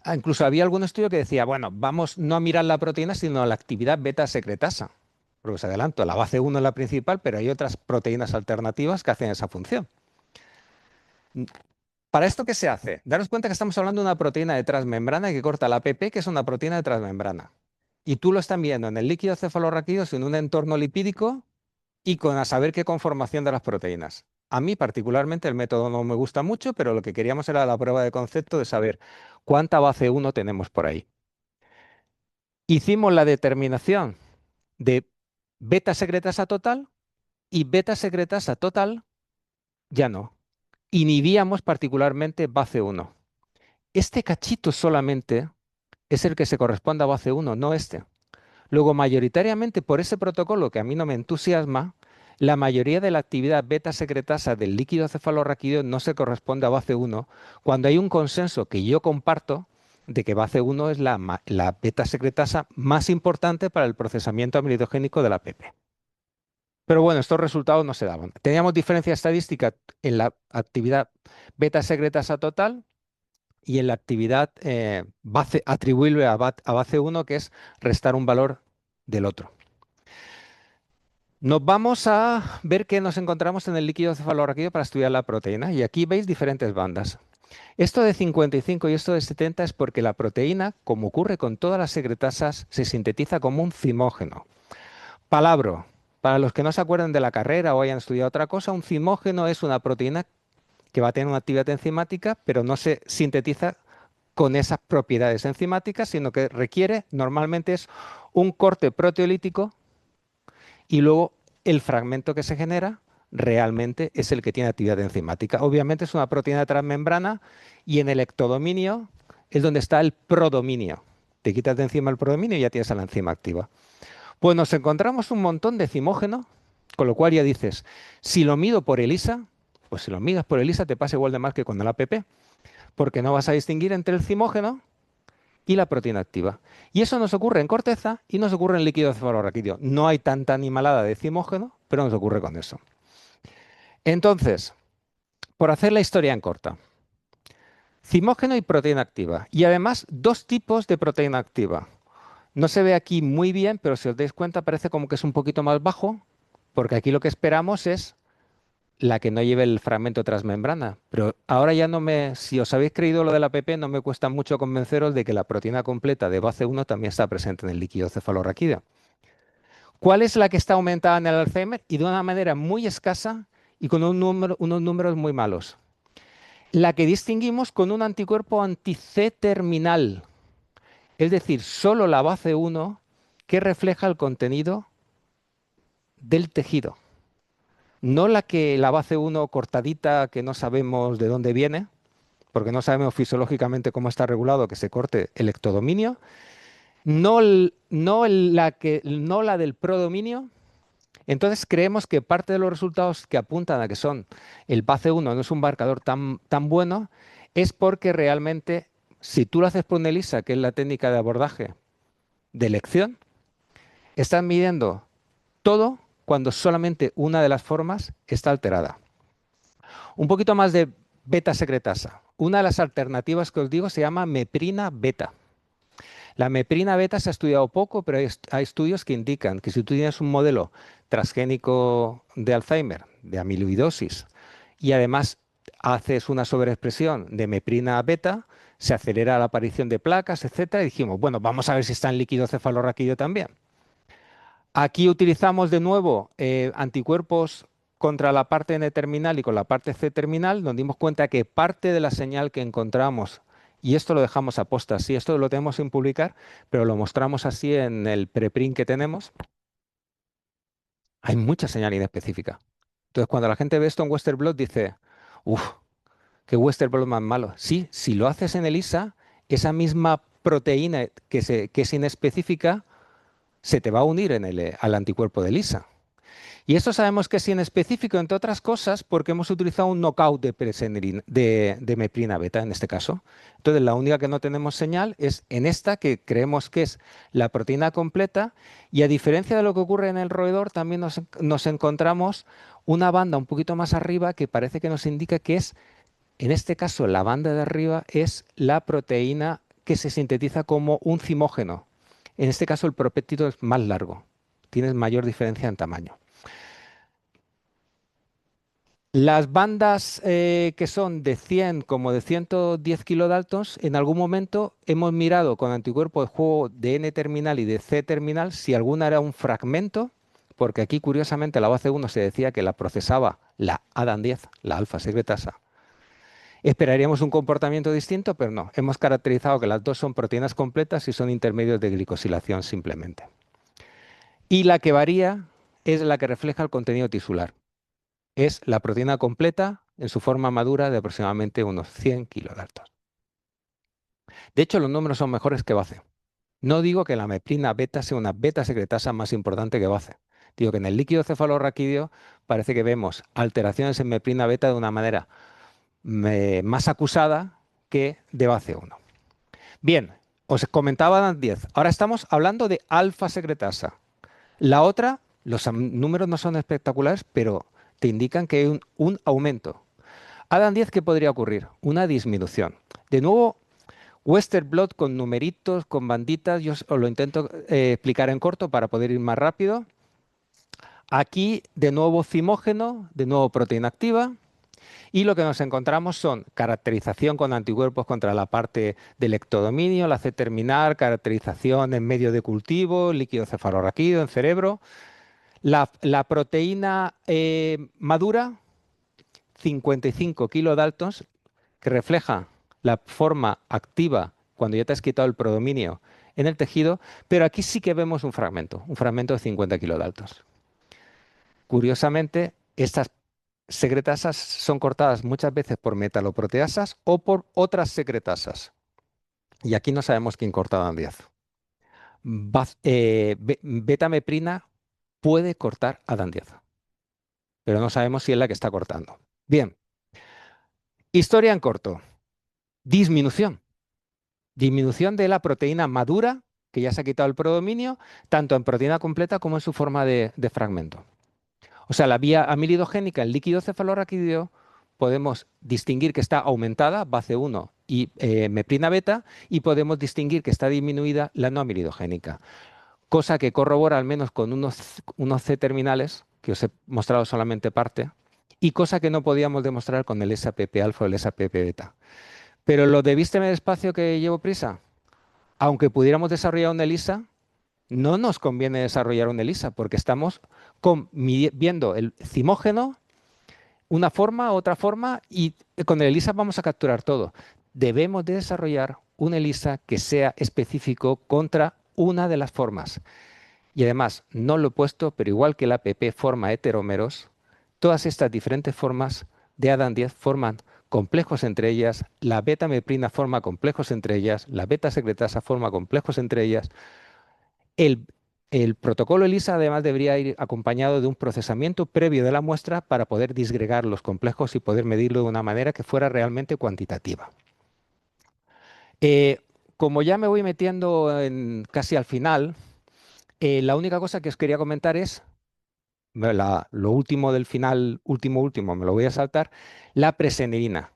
Incluso había algún estudio que decía, bueno, vamos no a mirar la proteína, sino a la actividad beta secretasa. Porque os adelanto, la BACE1 es la principal, pero hay otras proteínas alternativas que hacen esa función. ¿Para esto qué se hace? Daros cuenta que estamos hablando de una proteína de transmembrana que corta la APP, que es una proteína de transmembrana. Y tú lo estás viendo en el líquido cefalorraquídeo en un entorno lipídico y con a saber qué conformación de las proteínas. A mí particularmente el método no me gusta mucho, pero lo que queríamos era la prueba de concepto de saber cuánta BACE1 tenemos por ahí. Hicimos la determinación de beta secretasa total y beta secretasa total ya no. Inhibíamos particularmente BACE1. Este cachito solamente es el que se corresponde a BACE1, no este. Luego, mayoritariamente por ese protocolo que a mí no me entusiasma, la mayoría de la actividad beta secretasa del líquido cefalorraquídeo no se corresponde a BACE1, cuando hay un consenso que yo comparto de que BACE1 es la beta secretasa más importante para el procesamiento amilidogénico de la APP. Pero bueno, estos resultados no se daban. Teníamos diferencia estadística en la actividad beta secretasa total, y en la actividad atribuible a base 1, que es restar un valor del otro. Nos vamos a ver qué nos encontramos en el líquido cefalorraquídeo para estudiar la proteína. Y aquí veis diferentes bandas. Esto de 55 y esto de 70 es porque la proteína, como ocurre con todas las secretasas, se sintetiza como un zimógeno. Palabra, para los que no se acuerden de la carrera o hayan estudiado otra cosa, un zimógeno es una proteína que va a tener una actividad enzimática, pero no se sintetiza con esas propiedades enzimáticas, sino que requiere, normalmente es un corte proteolítico y luego el fragmento que se genera realmente es el que tiene actividad enzimática. Obviamente es una proteína transmembrana y en el ectodominio es donde está el prodominio. Te quitas de encima el prodominio y ya tienes a la enzima activa. Pues nos encontramos un montón de zimógeno, con lo cual ya dices, si lo mido por ELISA, pues si lo midas por ELISA te pasa igual de mal que con el APP, porque no vas a distinguir entre el zimógeno y la proteína activa. Y eso nos ocurre en corteza y nos ocurre en líquido cefalorraquídeo. No hay tanta animalada de zimógeno, pero nos ocurre con eso. Entonces, por hacer la historia en corta, zimógeno y proteína activa. Y además, dos tipos de proteína activa. No se ve aquí muy bien, pero si os dais cuenta parece como que es un poquito más bajo, porque aquí lo que esperamos es la que no lleve el fragmento transmembrana. Pero ahora ya no me, si os habéis creído lo del APP, no me cuesta mucho convenceros de que la proteína completa de base 1 también está presente en el líquido cefalorraquídeo. ¿Cuál es la que está aumentada en el Alzheimer? Y de una manera muy escasa y con unos números muy malos. La que distinguimos con un anticuerpo anti-C terminal, es decir, solo la base 1 que refleja el contenido del tejido. No la base 1 cortadita que no sabemos de dónde viene, porque no sabemos fisiológicamente cómo está regulado que se corte el ectodominio, no la del prodominio. Entonces creemos que parte de los resultados que apuntan a que son el BACE1 no es un marcador tan bueno, es porque realmente si tú lo haces por una ELISA, que es la técnica de abordaje de elección, estás midiendo todo cuando solamente una de las formas está alterada. Un poquito más de beta secretasa. Una de las alternativas que os digo se llama meprina beta. La meprina beta se ha estudiado poco, pero hay estudios que indican que si tú tienes un modelo transgénico de Alzheimer, de amiloidosis, y además haces una sobreexpresión de meprina beta, se acelera la aparición de placas, etcétera, y dijimos, bueno, vamos a ver si está en líquido cefalorraquídeo también. Aquí utilizamos de nuevo anticuerpos contra la parte N terminal y con la parte C terminal. Nos dimos cuenta que parte de la señal que encontramos, y esto lo dejamos a posta así, esto lo tenemos sin publicar, pero lo mostramos así en el preprint que tenemos, hay mucha señal inespecífica. Entonces, cuando la gente ve esto en Western blot dice, uff, qué Western blot más malo. Sí, si lo haces en ELISA, esa misma proteína que es inespecífica se te va a unir al anticuerpo de ELISA. Y esto sabemos que es inespecífico, entre otras cosas, porque hemos utilizado un knockout de meprina beta en este caso. Entonces, la única que no tenemos señal es en esta, que creemos que es la proteína completa, y a diferencia de lo que ocurre en el roedor, también nos encontramos una banda un poquito más arriba que parece que nos indica que es, en este caso, la banda de arriba es la proteína que se sintetiza como un zimógeno. En este caso, el propéptido es más largo, tienes mayor diferencia en tamaño. Las bandas que son de 100 como de 110 kilodaltons, en algún momento hemos mirado con anticuerpos de juego de N terminal y de C terminal si alguna era un fragmento, porque aquí curiosamente la base 1 se decía que la procesaba la ADAN10, la alfa secretasa. Esperaríamos un comportamiento distinto, pero no. Hemos caracterizado que las dos son proteínas completas y son intermedios de glicosilación simplemente. Y la que varía es la que refleja el contenido tisular. Es la proteína completa en su forma madura de aproximadamente unos 100 kilodaltons. De hecho, los números son mejores que BACE. No digo que la meprina beta sea una beta secretasa más importante que BACE. Digo que en el líquido cefalorraquídeo parece que vemos alteraciones en meprina beta de una manera más acusada que de BACE 1. Bien, os comentaba DAN10. Ahora estamos hablando de alfa secretasa. La otra, los números no son espectaculares, pero te indican que hay un aumento. ADAN10, ¿qué podría ocurrir? Una disminución. De nuevo, Western blot con numeritos, con banditas, yo os lo intento explicar en corto para poder ir más rápido. Aquí, de nuevo, zimógeno, de nuevo proteína activa. Y lo que nos encontramos son caracterización con anticuerpos contra la parte del ectodominio, la C-terminal, caracterización en medio de cultivo, líquido cefalorraquídeo en cerebro. La proteína madura, 55 kilodaltons, que refleja la forma activa cuando ya te has quitado el predominio en el tejido, pero aquí sí que vemos un fragmento de 50 kilodaltons. Curiosamente, estas secretasas son cortadas muchas veces por metaloproteasas o por otras secretasas. Y aquí no sabemos quién corta ADAN10. Betameprina puede cortar ADAN10, pero no sabemos si es la que está cortando. Bien, historia en corto. Disminución. Disminución de la proteína madura, que ya se ha quitado el predominio, tanto en proteína completa como en su forma de fragmento. O sea, la vía amilidogénica, el líquido cefalorraquídeo, podemos distinguir que está aumentada, BACE1 y meprina beta, y podemos distinguir que está disminuida la no amilidogénica, cosa que corrobora al menos con unos C-terminales, que os he mostrado solamente parte, y cosa que no podíamos demostrar con el SAPP alfa o el SAPP beta. Pero lo de vísteme despacio que llevo prisa, aunque pudiéramos desarrollar una ELISA, no nos conviene desarrollar una ELISA porque estamos viendo el zimógeno, una forma, otra forma, y con el ELISA vamos a capturar todo. Debemos de desarrollar una ELISA que sea específico contra una de las formas. Y además, no lo he puesto, pero igual que la APP forma heterómeros, todas estas diferentes formas de ADAN10 forman complejos entre ellas, la beta-meprina forma complejos entre ellas, la beta-secretasa forma complejos entre ellas. El protocolo ELISA además debería ir acompañado de un procesamiento previo de la muestra para poder disgregar los complejos y poder medirlo de una manera que fuera realmente cuantitativa. Como ya me voy metiendo casi al final, la única cosa que os quería comentar es lo último del final, último, me lo voy a saltar, la presenilina.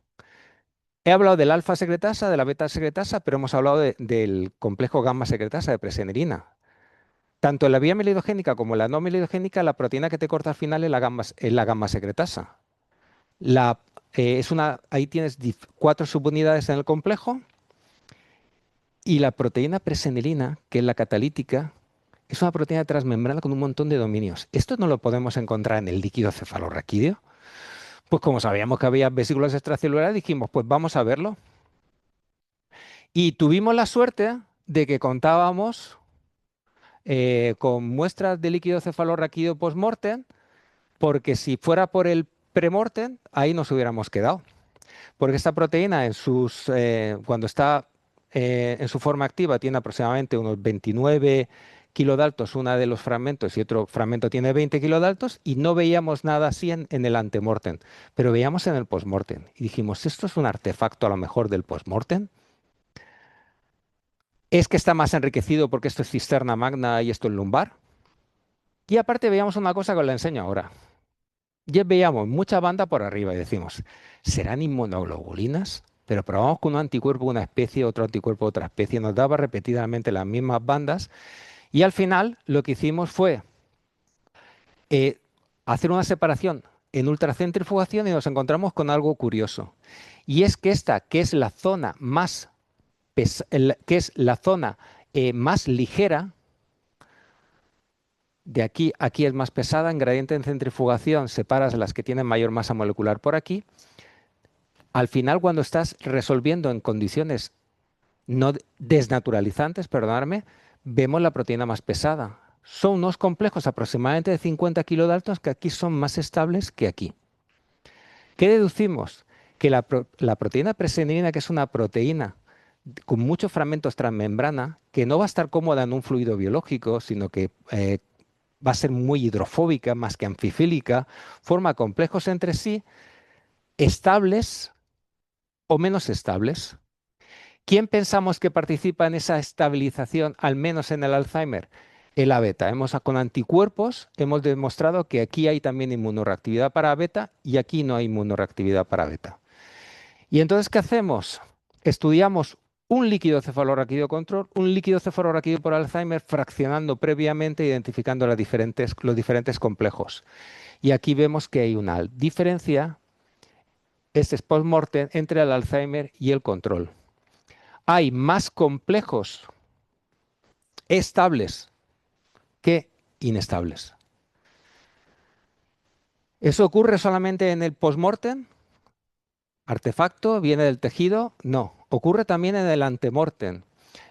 He hablado del alfa secretasa, de la beta secretasa, pero hemos hablado del complejo gamma secretasa de presenilina. Tanto en la vía melidogénica como en la no melidogénica, la proteína que te corta al final es la gamma secretasa. Ahí tienes 4 subunidades en el complejo y la proteína presenilina, que es la catalítica, es una proteína transmembrana con un montón de dominios. Esto no lo podemos encontrar en el líquido cefalorraquídeo. Pues como sabíamos que había vesículas extracelulares, dijimos, pues vamos a verlo. Y tuvimos la suerte de que contábamos con muestras de líquido cefalorraquídeo post-mortem, porque si fuera por el pre-mortem, ahí nos hubiéramos quedado. Porque esta proteína cuando está en su forma activa tiene aproximadamente unos 29 kilodaltos una de los fragmentos y otro fragmento tiene 20 kilodaltos y no veíamos nada así en el antemortem, pero veíamos en el postmortem y dijimos, ¿esto es un artefacto a lo mejor del postmortem? ¿Es que está más enriquecido porque esto es cisterna magna y esto es lumbar? Y aparte veíamos una cosa que os la enseño ahora. Ya veíamos mucha banda por arriba y decimos, ¿serán inmunoglobulinas? Pero probamos con un anticuerpo de una especie, otro anticuerpo de otra especie, nos daba repetidamente las mismas bandas y al final lo que hicimos fue hacer una separación en ultracentrifugación y nos encontramos con algo curioso. Y es que esta, que es la zona más, más ligera, de aquí a aquí es más pesada, en gradiente en centrifugación separas las que tienen mayor masa molecular por aquí. Al final, cuando estás resolviendo en condiciones no desnaturalizantes, perdonadme, vemos la proteína más pesada. Son unos complejos aproximadamente de 50 kilodaltons que aquí son más estables que aquí. ¿Qué deducimos? Que la proteína presenilina, que es una proteína con muchos fragmentos transmembrana, que no va a estar cómoda en un fluido biológico, sino que va a ser muy hidrofóbica más que anfifílica, forma complejos entre sí, estables o menos estables. ¿Quién pensamos que participa en esa estabilización, al menos en el Alzheimer? El A-beta. Con anticuerpos hemos demostrado que aquí hay también inmunoreactividad para beta y aquí no hay inmunoreactividad para beta. Y entonces, ¿qué hacemos? Estudiamos un líquido cefalorraquídeo control, un líquido cefalorraquídeo por Alzheimer, fraccionando previamente, identificando los diferentes complejos. Y aquí vemos que hay una diferencia, este es post-mortem, entre el Alzheimer y el control. Hay más complejos estables que inestables. ¿Eso ocurre solamente en el post-mortem? ¿Artefacto viene del tejido? No. Ocurre también en el antemortem.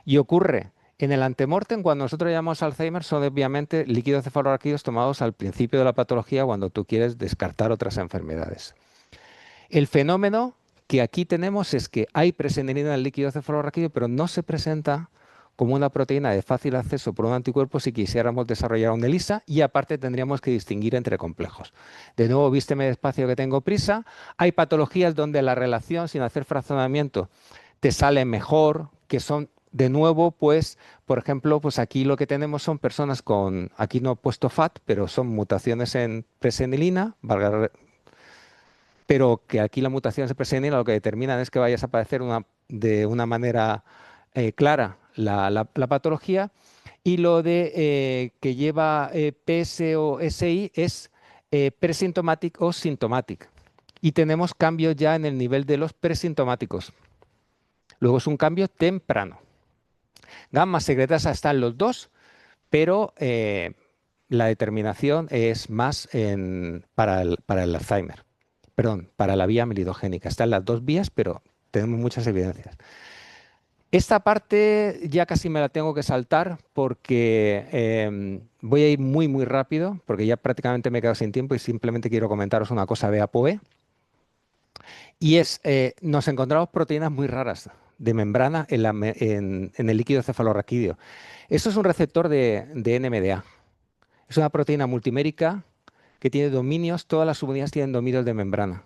Y ocurre en el antemortem cuando nosotros llamamos Alzheimer, son obviamente líquidos cefalorraquídeos tomados al principio de la patología cuando tú quieres descartar otras enfermedades. El fenómeno que aquí tenemos es que hay presenilina en el líquido cefalorraquídeo, pero no se presenta como una proteína de fácil acceso por un anticuerpo si quisiéramos desarrollar una ELISA y aparte tendríamos que distinguir entre complejos. De nuevo, vísteme despacio que tengo prisa. Hay patologías donde la relación sin hacer fraccionamiento te sale mejor, que son de nuevo, pues, por ejemplo, pues aquí lo que tenemos son personas con, aquí no he puesto FAT, pero son mutaciones en presenilina, pero que aquí la mutación de presenilina lo que determinan es que vayas a padecer de una manera clara la patología, y lo de que lleva PS o SI es presintomatic o symptomatic. Y tenemos cambios ya en el nivel de los presintomáticos. Luego es un cambio temprano. Gamma secretasa están los dos, pero la determinación es más para el Alzheimer. Perdón, para la vía amilidogénica. Están las dos vías, pero tenemos muchas evidencias. Esta parte ya casi me la tengo que saltar porque voy a ir muy, muy rápido, porque ya prácticamente me he quedado sin tiempo y simplemente quiero comentaros una cosa de ApoE. Y es, nos encontramos proteínas muy raras de membrana en el líquido cefalorraquídeo. Eso es un receptor de NMDA. Es una proteína multimérica que tiene dominios, todas las subunidades tienen dominios de membrana.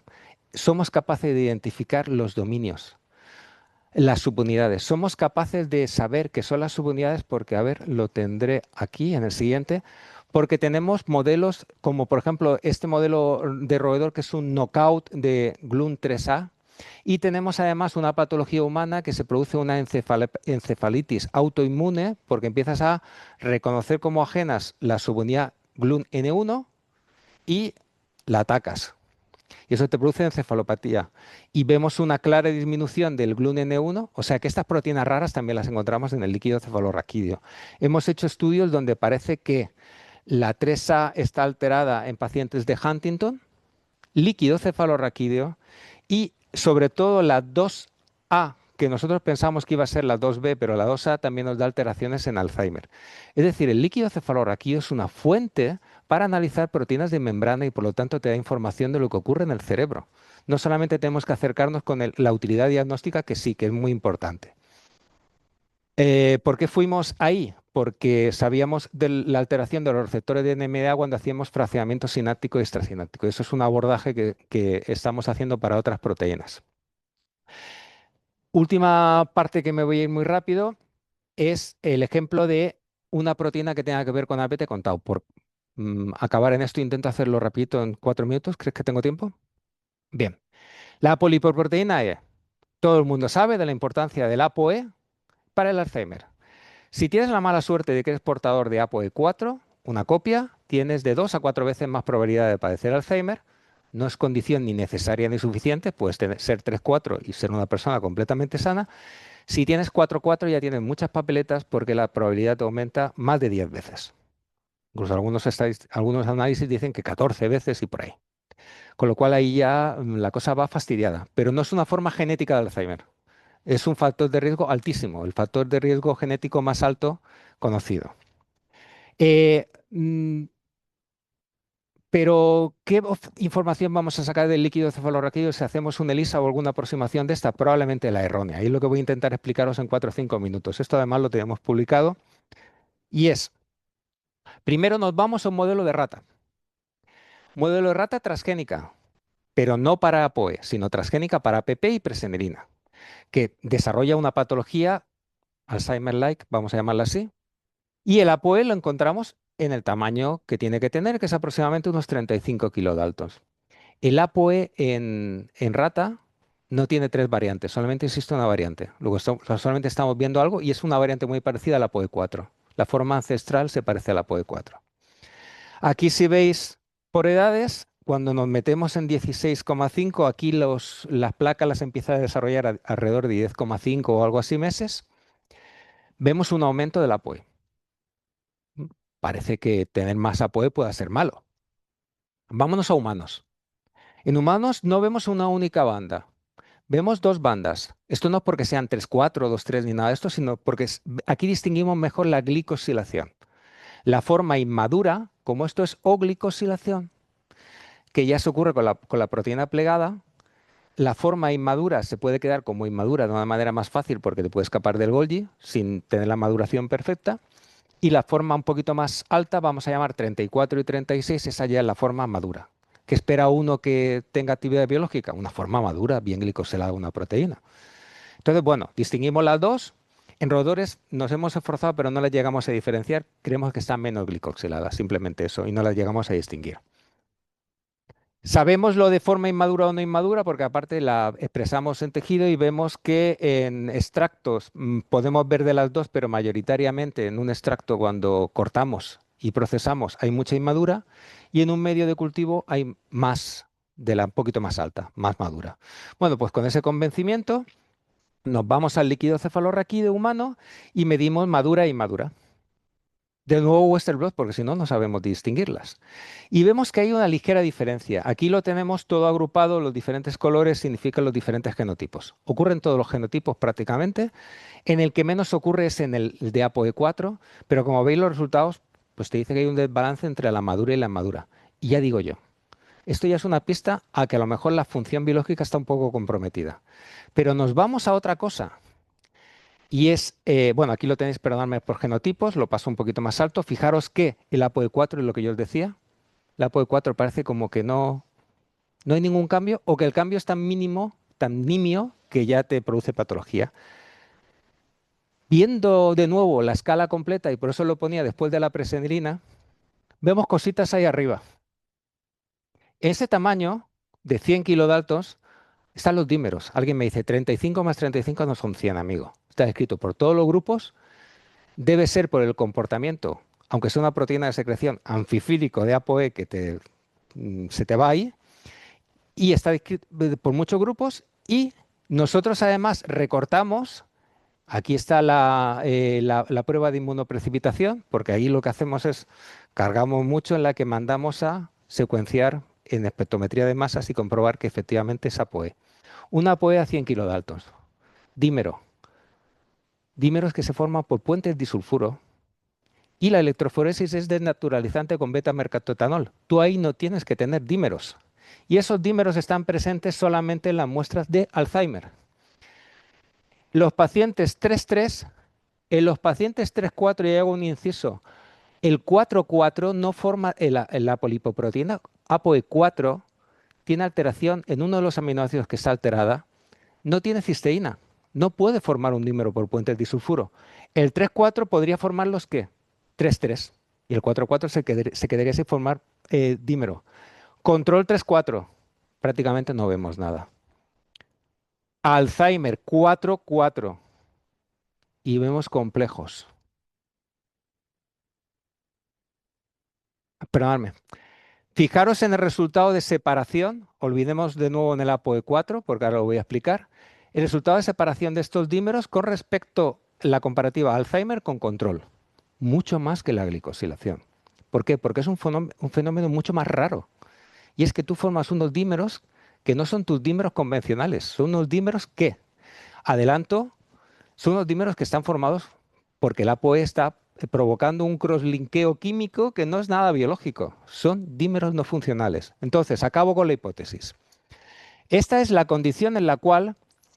Somos capaces de identificar los dominios, las subunidades. Somos capaces de saber qué son las subunidades porque, a ver, lo tendré aquí en el siguiente, porque tenemos modelos como, por ejemplo, este modelo de roedor que es un knockout de GLUN3A, y tenemos además una patología humana que se produce una encefalitis autoinmune porque empiezas a reconocer como ajenas la subunidad GLUN-N1 y la atacas. Y eso te produce encefalopatía. Y vemos una clara disminución del GLUN-N1, o sea que estas proteínas raras también las encontramos en el líquido cefalorraquídeo. Hemos hecho estudios donde parece que la 3A está alterada en pacientes de Huntington, líquido cefalorraquídeo, y sobre todo la 2A, que nosotros pensamos que iba a ser la 2B, pero la 2A también nos da alteraciones en Alzheimer. Es decir, el líquido cefalorraquídeo es una fuente para analizar proteínas de membrana y por lo tanto te da información de lo que ocurre en el cerebro. No solamente tenemos que acercarnos con la utilidad diagnóstica, que sí, que es muy importante. ¿Por qué fuimos ahí? Porque sabíamos de la alteración de los receptores de NMDA cuando hacíamos fraccionamiento sináptico y extrasináptico. Eso es un abordaje que estamos haciendo para otras proteínas. Última parte que me voy a ir muy rápido es el ejemplo de una proteína que tenga que ver con APT con tau. Por acabar en esto, intento hacerlo rapidito en 4 minutos. ¿Crees que tengo tiempo? Bien. La polipoproteína E. Todo el mundo sabe de la importancia del ApoE para el Alzheimer. Si tienes la mala suerte de que eres portador de ApoE4, una copia, tienes de 2 a 4 veces más probabilidad de padecer Alzheimer. No es condición ni necesaria ni suficiente, puedes ser 3-4 y ser una persona completamente sana. Si tienes 4-4 ya tienes muchas papeletas porque la probabilidad te aumenta más de 10 veces. Incluso algunos análisis dicen que 14 veces y por ahí. Con lo cual ahí ya la cosa va fastidiada. Pero no es una forma genética de Alzheimer. Es un factor de riesgo altísimo, el factor de riesgo genético más alto conocido. Eh, mm, pero, ¿qué información vamos a sacar del líquido cefalorraquídeo si hacemos un ELISA o alguna aproximación de esta? Probablemente la errónea. Y es lo que voy a intentar explicaros en 4 o 5 minutos. Esto además lo tenemos publicado. Y es, primero nos vamos a un modelo de rata. Modelo de rata transgénica, pero no para ApoE, sino transgénica para APP y presenilina, que desarrolla una patología Alzheimer-like, vamos a llamarla así. Y el ApoE lo encontramos en el tamaño que tiene que tener, que es aproximadamente unos 35 kilodaltons. El ApoE en rata no tiene tres variantes, solamente existe una variante. Luego solamente estamos viendo algo y es una variante muy parecida a la APOE4. La forma ancestral se parece a la APOE4. Aquí si veis por edades, cuando nos metemos en 16,5, aquí las placas las empieza a desarrollar alrededor de 10,5 o algo así meses. Vemos un aumento de la APOE. Parece que tener más APOE pueda ser malo. Vámonos a humanos. En humanos no vemos una única banda. Vemos dos bandas. Esto no es porque sean 3,4, 2,3 ni nada de esto, sino porque aquí distinguimos mejor la glicosilación. La forma inmadura, como esto es oglicosilación, que ya se ocurre con la proteína plegada, la forma inmadura se puede quedar como inmadura de una manera más fácil porque te puede escapar del Golgi sin tener la maduración perfecta. Y la forma un poquito más alta, vamos a llamar 34 y 36, esa ya es la forma madura. ¿Qué espera uno que tenga actividad biológica? Una forma madura, bien glicosilada una proteína. Entonces, bueno, distinguimos las dos. En roedores nos hemos esforzado, pero no las llegamos a diferenciar. Creemos que están menos glicosiladas, simplemente eso, y no las llegamos a distinguir. Sabemos lo de forma inmadura o no inmadura porque aparte la expresamos en tejido y vemos que en extractos podemos ver de las dos, pero mayoritariamente en un extracto cuando cortamos y procesamos hay mucha inmadura y en un medio de cultivo hay más de la un poquito más alta, más madura. Bueno, pues con ese convencimiento nos vamos al líquido cefalorraquídeo humano y medimos madura e inmadura. De nuevo Western blot, porque si no, no sabemos distinguirlas. Y vemos que hay una ligera diferencia. Aquí lo tenemos todo agrupado, los diferentes colores significan los diferentes genotipos. Ocurren todos los genotipos prácticamente. En el que menos ocurre es en el de APOE4, pero como veis los resultados, pues te dice que hay un desbalance entre la madura y la inmadura. Y ya digo yo, esto ya es una pista a que a lo mejor la función biológica está un poco comprometida. Pero nos vamos a otra cosa. Y es, bueno, aquí lo tenéis, perdonadme, por genotipos, lo paso un poquito más alto. Fijaros que el APOE4 es lo que yo os decía. El APOE4 parece como que no hay ningún cambio o que el cambio es tan mínimo, tan nimio, que ya te produce patología. Viendo de nuevo la escala completa, y por eso lo ponía después de la presenilina, vemos cositas ahí arriba. Ese tamaño de 100 kilodaltons están los dímeros. Alguien me dice, 35 más 35 no son 100, amigo. Está escrito por todos los grupos. Debe ser por el comportamiento, aunque sea una proteína de secreción anfifílico de ApoE que se te va ahí, y está descrito por muchos grupos, y nosotros además recortamos, aquí está la prueba de inmunoprecipitación, porque ahí lo que hacemos es cargamos mucho en la que mandamos a secuenciar en espectrometría de masas y comprobar que efectivamente es ApoE. Un ApoE a 100 kilodaltons. Dímero. Dímeros que se forman por puentes disulfuro. Y la electroforesis es desnaturalizante con beta-mercaptoetanol. Tú ahí no tienes que tener dímeros. Y esos dímeros están presentes solamente en las muestras de Alzheimer. Los pacientes 3,3, en los pacientes 3,4, y hago un inciso, el 4,4 no forma la polipoproteína ApoE4, tiene alteración en uno de los aminoácidos que está alterada, no tiene cisteína, no puede formar un dímero por puentes disulfuro. El 3,4 podría formar los ¿qué? 3,3. Y el 4,4 se quedaría sin formar dímero. Control 3,4. Prácticamente no vemos nada. Alzheimer 4,4. Y vemos complejos. Perdóname. Fijaros en el resultado de separación. Olvidemos de nuevo en el ApoE4, porque ahora lo voy a explicar. El resultado de separación de estos dímeros con respecto a la comparativa Alzheimer con control. Mucho más que la glicosilación. ¿Por qué? Porque es un fenómeno mucho más raro. Y es que tú formas unos dímeros que no son tus dímeros convencionales, son unos dímeros que, adelanto, son unos dímeros que están formados porque el ApoE está provocando un crosslinkeo químico que no es nada biológico, son dímeros no funcionales. Entonces, acabo con la hipótesis. Esta es la condición en la cual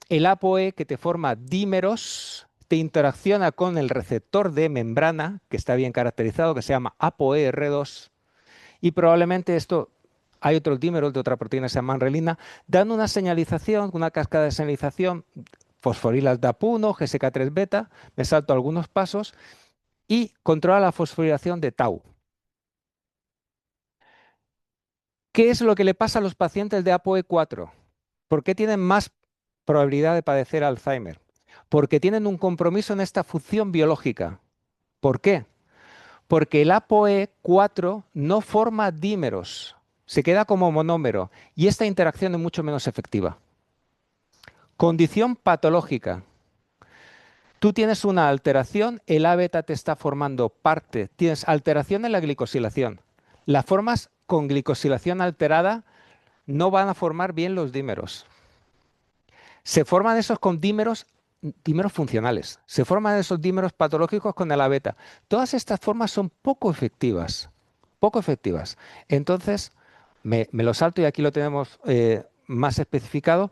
el ApoE que te forma dímeros te interacciona con el receptor de membrana, que está bien caracterizado, que se llama ApoE-R2, y probablemente esto, hay otros dímeros de otra proteína que se llama relina, dan una señalización, una cascada de señalización, fosforilas DAP1, GSK3 beta, me salto algunos pasos, y controla la fosforilación de tau. ¿Qué es lo que le pasa a los pacientes de ApoE4? ¿Por qué tienen más probabilidad de padecer Alzheimer, porque tienen un compromiso en esta función biológica. ¿Por qué? Porque el ApoE4 no forma dímeros, se queda como monómero y esta interacción es mucho menos efectiva. Condición patológica. Tú tienes una alteración, el A beta te está formando parte, tienes alteración en la glicosilación. Las formas con glicosilación alterada no van a formar bien los dímeros. Se forman esos con dímeros, dímeros funcionales. Se forman esos dímeros patológicos con el A beta. Todas estas formas son poco efectivas. Poco efectivas. Entonces, me lo salto y aquí lo tenemos más especificado.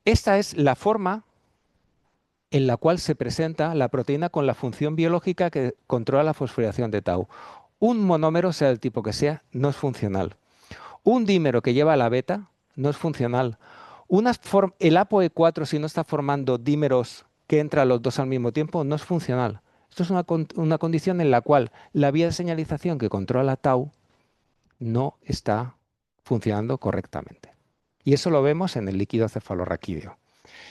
Esta es la forma en la cual se presenta la proteína con la función biológica que controla la fosforilación de tau. Un monómero, sea el tipo que sea, no es funcional. Un dímero que lleva la beta no es funcional. El ApoE4, si no está formando dímeros que entran los dos al mismo tiempo, no es funcional. Esto es una condición en la cual la vía de señalización que controla tau no está funcionando correctamente. Y eso lo vemos en el líquido cefalorraquídeo.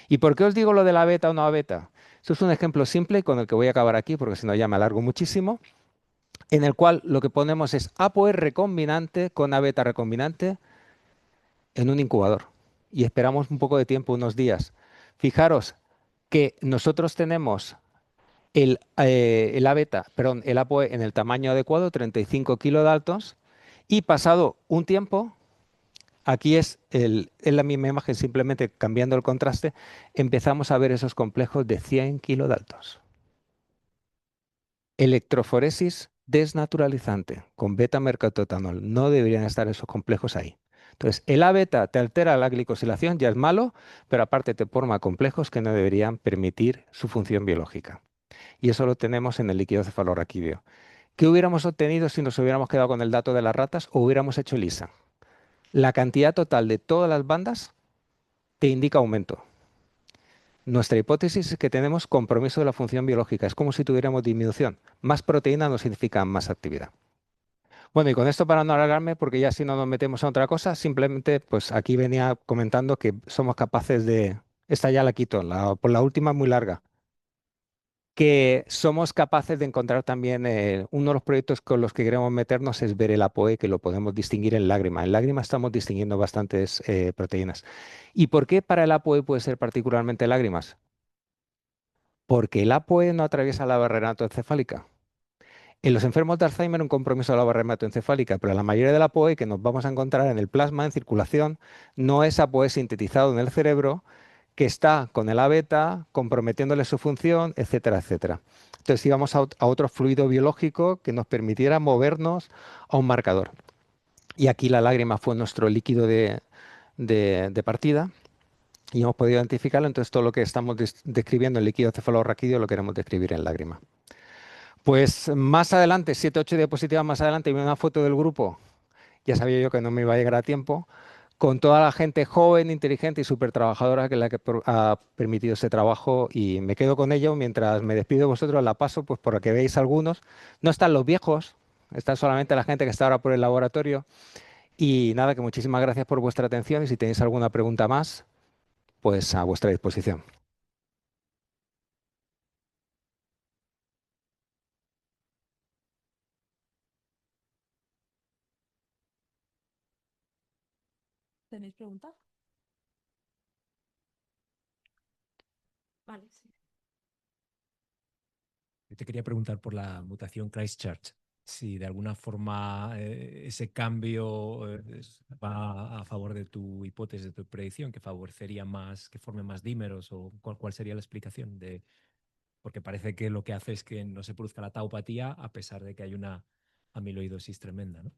¿Y por qué os digo lo de la beta o no beta? Esto es un ejemplo simple con el que voy a acabar aquí, porque si no ya me alargo muchísimo, en el cual lo que ponemos es ApoE recombinante con A beta recombinante en un incubador. Y esperamos un poco de tiempo, unos días. Fijaros que nosotros tenemos el A beta, perdón, el ApoE en el tamaño adecuado, 35 kilodaltons, y pasado un tiempo, aquí es la misma imagen, simplemente cambiando el contraste, empezamos a ver esos complejos de 100 kilodaltons. Electroforesis desnaturalizante con beta-mercaptoetanol. No deberían estar esos complejos ahí. Entonces, el A beta te altera la glicosilación, ya es malo, pero aparte te forma complejos que no deberían permitir su función biológica. Y eso lo tenemos en el líquido cefalorraquídeo. ¿Qué hubiéramos obtenido si nos hubiéramos quedado con el dato de las ratas o hubiéramos hecho ELISA? La cantidad total de todas las bandas te indica aumento. Nuestra hipótesis es que tenemos compromiso de la función biológica. Es como si tuviéramos disminución. Más proteína no significa más actividad. Bueno, y con esto para no alargarme, porque ya si no nos metemos a otra cosa, simplemente pues aquí venía comentando que somos capaces de, esta ya la quito, por la última muy larga, que somos capaces de encontrar también, uno de los proyectos con los que queremos meternos es ver el ApoE, que lo podemos distinguir en lágrima. En lágrima estamos distinguiendo bastantes proteínas. ¿Y por qué para el ApoE puede ser particularmente lágrimas? Porque el ApoE no atraviesa la barrera hematoencefálica. En los enfermos de Alzheimer un compromiso de la barrera hematoencefálica, pero la mayoría del ApoE que nos vamos a encontrar en el plasma, en circulación, no es ApoE sintetizado en el cerebro, que está con el A beta, comprometiéndole su función, etcétera, etcétera. Entonces íbamos a otro fluido biológico que nos permitiera movernos a un marcador. Y aquí la lágrima fue nuestro líquido de partida y hemos podido identificarlo, entonces todo lo que estamos describiendo en líquido cefalorraquídeo lo queremos describir en lágrima. Pues más adelante, 7, 8 diapositivas más adelante, vi una foto del grupo, ya sabía yo que no me iba a llegar a tiempo, con toda la gente joven, inteligente y súper trabajadora que es la que ha permitido ese trabajo y me quedo con ello mientras me despido de vosotros, la paso pues por que veáis algunos. No están los viejos, está solamente la gente que está ahora por el laboratorio y nada, que muchísimas gracias por vuestra atención y si tenéis alguna pregunta más, pues a vuestra disposición. ¿Tenéis preguntas? Vale, sí. Yo te quería preguntar por la mutación Christchurch, si de alguna forma ese cambio va a favor de tu hipótesis, de tu predicción, que favorecería más, que forme más dímeros, o cuál sería la explicación de, porque parece que lo que hace es que no se produzca la taupatía a pesar de que hay una amiloidosis tremenda, ¿no?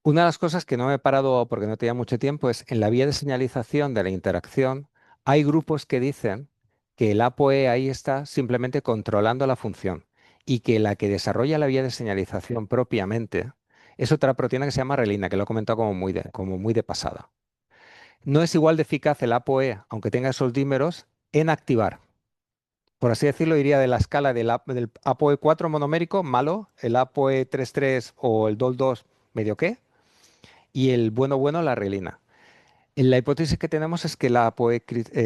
Una de las cosas que no me he parado porque no tenía mucho tiempo es en la vía de señalización de la interacción, hay grupos que dicen que el ApoE ahí está simplemente controlando la función y que la que desarrolla la vía de señalización propiamente es otra proteína que se llama relina, que lo he comentado como muy de pasada. No es igual de eficaz el ApoE, aunque tenga esos dímeros, en activar. Por así decirlo, iría de la escala del ApoE4 monomérico, malo, el ApoE33 o el DOL2, medio qué, y el bueno, la relina. La hipótesis que tenemos es que la APOE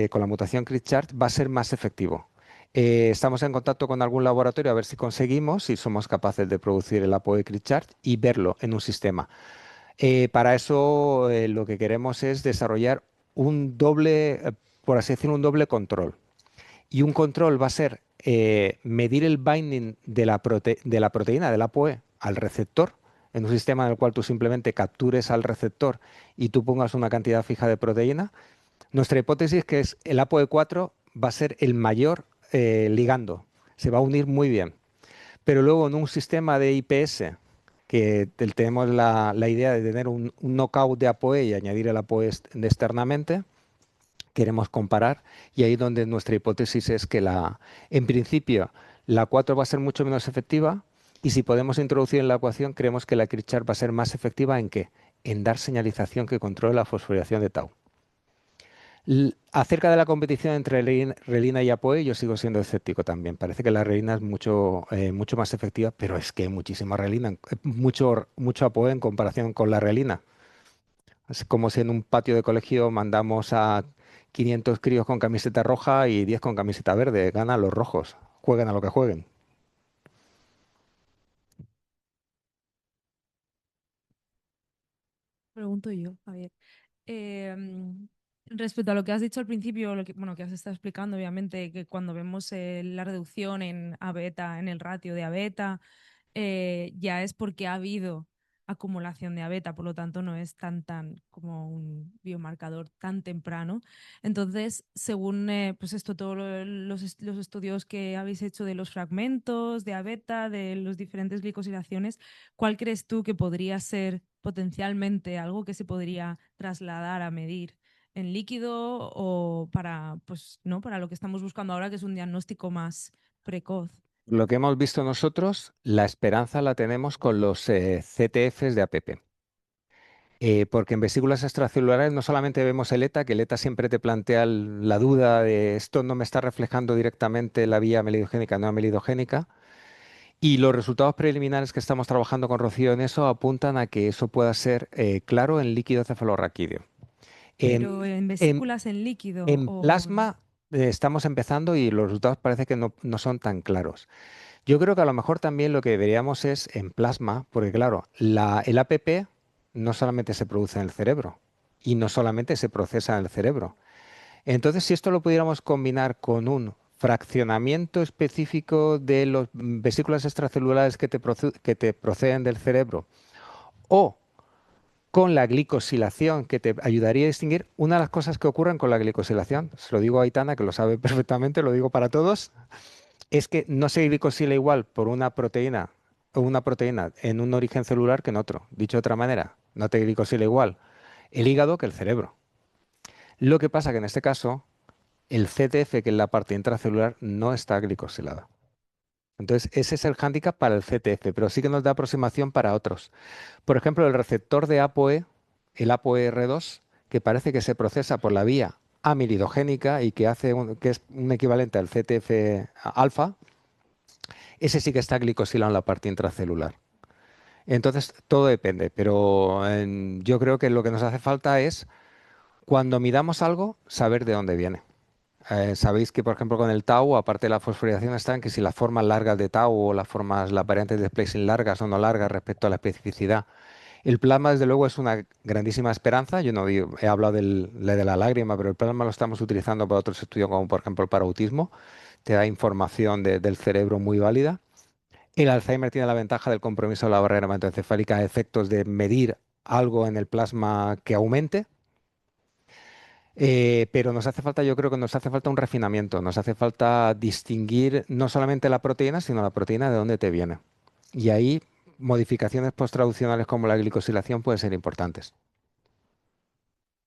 con la mutación CRISPR va a ser más efectivo. Estamos en contacto con algún laboratorio a ver si conseguimos, si somos capaces de producir el APOE CRISPR y verlo en un sistema. Para eso lo que queremos es desarrollar un doble, por así decirlo, un doble control. Y un control va a ser medir el binding de de la proteína del ApoE al receptor, en un sistema en el cual tú simplemente captures al receptor y tú pongas una cantidad fija de proteína. Nuestra hipótesis que es el ApoE4 va a ser el mayor ligando, se va a unir muy bien. Pero luego en un sistema de IPS, que tenemos la idea de tener un knockout de ApoE y añadir el ApoE externamente, queremos comparar y ahí donde nuestra hipótesis es que en principio la 4 va a ser mucho menos efectiva y si podemos introducir en la ecuación creemos que la CRISPR va a ser más efectiva ¿en qué? En dar señalización que controle la fosforilación de tau. Acerca de la competición entre relina y ApoE, yo sigo siendo escéptico también. Parece que la relina es mucho más efectiva, pero es que hay muchísima relina, mucho ApoE en comparación con la relina. Es como si en un patio de colegio mandamos a 500 críos con camiseta roja y 10 con camiseta verde. Ganan los rojos. Jueguen a lo que jueguen. Pregunto yo, a ver. Respecto a lo que has dicho al principio, lo que, bueno, que has estado explicando, obviamente, que cuando vemos la reducción en A beta, en el ratio de A beta, ya es porque ha habido acumulación de A beta, por lo tanto no es tan como un biomarcador tan temprano. Entonces, según pues esto, todos los estudios que habéis hecho de los fragmentos de A beta, de los diferentes glicosilaciones, ¿cuál crees tú que podría ser potencialmente algo que se podría trasladar a medir en líquido o para, pues, ¿no? Para lo que estamos buscando ahora, que es un diagnóstico más precoz? Lo que hemos visto nosotros, la esperanza la tenemos con los CTFs de APP. Porque en vesículas extracelulares no solamente vemos el ETA, que el ETA siempre te plantea la duda de esto no me está reflejando directamente la vía melidogénica, no melidogénica. Y los resultados preliminares que estamos trabajando con Rocío en eso apuntan a que eso pueda ser claro en líquido cefalorraquídeo. Pero En, en en- vesículas en líquido en o... plasma estamos empezando y los resultados parece que no son tan claros. Yo creo que a lo mejor también lo que deberíamos es en plasma, porque claro, el APP no solamente se produce en el cerebro y no solamente se procesa en el cerebro. Entonces, si esto lo pudiéramos combinar con un fraccionamiento específico de las vesículas extracelulares que te proceden del cerebro o con la glicosilación que te ayudaría a distinguir una de las cosas que ocurren con la glicosilación, se lo digo a Aitana que lo sabe perfectamente, lo digo para todos, es que no se glicosila igual por una proteína o una proteína en un origen celular que en otro. Dicho de otra manera, no te glicosila igual el hígado que el cerebro. Lo que pasa que en este caso el CTF, que es la parte intracelular, no está glicosilada. Entonces, ese es el hándicap para el CTF, pero sí que nos da aproximación para otros. Por ejemplo, el receptor de ApoE, el ApoE-R2, que parece que se procesa por la vía amilidogénica y que es un equivalente al CTF alfa, ese sí que está glicosilado en la parte intracelular. Entonces, todo depende, pero yo creo que lo que nos hace falta es, cuando midamos algo, saber de dónde viene. Sabéis que, por ejemplo, con el tau, aparte de la fosforilación, están que si las formas largas de tau o las variantes de splicing largas o no largas respecto a la especificidad. El plasma, desde luego, es una grandísima esperanza. Yo no he hablado de la lágrima, pero el plasma lo estamos utilizando para otros estudios, como por ejemplo para autismo. Te da información del cerebro muy válida. El Alzheimer tiene la ventaja del compromiso de la barrera hematoencefálica a efectos de medir algo en el plasma que aumente. Pero nos hace falta, yo creo que nos hace falta un refinamiento, nos hace falta distinguir no solamente la proteína, sino la proteína de dónde te viene. Y ahí modificaciones posttraduccionales como la glicosilación pueden ser importantes.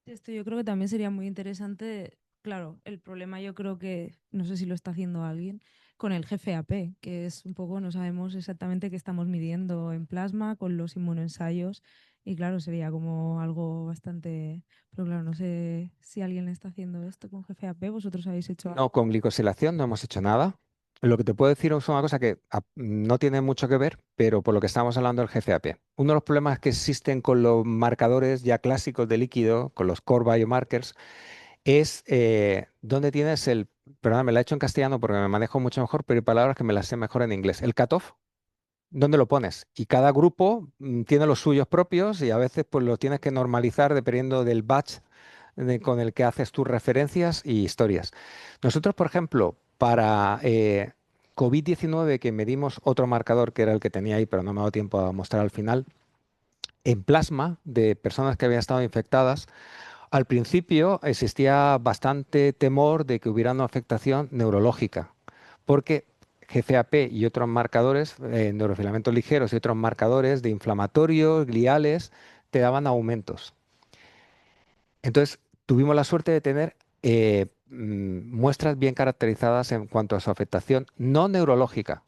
Esto yo creo que también sería muy interesante. Claro, el problema yo creo que, no sé si lo está haciendo alguien, con el GFAP, que es un poco, no sabemos exactamente qué estamos midiendo en plasma con los inmunoensayos. Y claro, sería como algo bastante... Pero claro, no sé si alguien está haciendo esto con GFAP. ¿Vosotros habéis hecho algo? No, con glicosilación no hemos hecho nada. Lo que te puedo decir es una cosa que no tiene mucho que ver, pero por lo que estamos hablando del GCAP. Uno de los problemas que existen con los marcadores ya clásicos de líquido, con los core biomarkers, es dónde tienes el, perdón, me la he hecho en castellano porque me manejo mucho mejor, pero hay palabras que me las sé mejor en inglés. El cutoff, ¿dónde lo pones? Y cada grupo tiene los suyos propios y a veces pues lo tienes que normalizar dependiendo del batch con el que haces tus referencias y historias. Nosotros, por ejemplo, para COVID-19, que medimos otro marcador que era el que tenía ahí, pero no me ha dado tiempo a mostrar al final, en plasma de personas que habían estado infectadas, al principio existía bastante temor de que hubiera una afectación neurológica, porque GFAP y otros marcadores, neurofilamentos ligeros y otros marcadores de inflamatorios, gliales, te daban aumentos. Entonces, tuvimos la suerte de tener muestras bien caracterizadas en cuanto a su afectación no neurológica.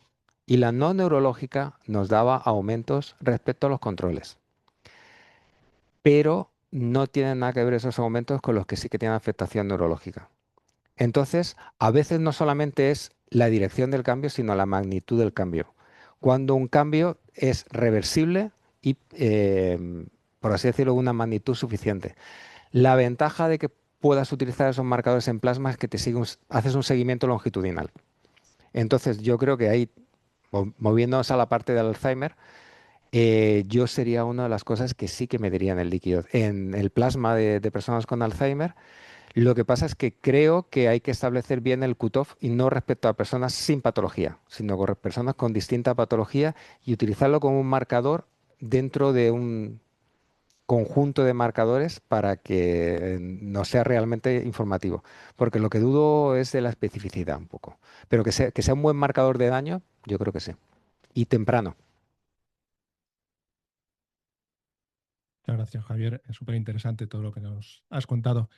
Y la no neurológica nos daba aumentos respecto a los controles. Pero no tienen nada que ver esos aumentos con los que sí que tienen afectación neurológica. Entonces, a veces no solamente es la dirección del cambio, sino la magnitud del cambio. Cuando un cambio es reversible y, por así decirlo, de una magnitud suficiente. La ventaja de que puedas utilizar esos marcadores en plasma es que haces un seguimiento longitudinal. Entonces, yo creo que ahí, moviéndonos a la parte del Alzheimer, yo sería una de las cosas que sí que me diría en el líquido, en el plasma de personas con Alzheimer. Lo que pasa es que creo que hay que establecer bien el cutoff y no respecto a personas sin patología, sino con personas con distinta patología y utilizarlo como un marcador dentro de un conjunto de marcadores para que no sea realmente informativo. Porque lo que dudo es de la especificidad un poco. Pero que sea un buen marcador de daño, yo creo que sí. Y temprano. Muchas gracias, Javier. Es súper interesante todo lo que nos has contado.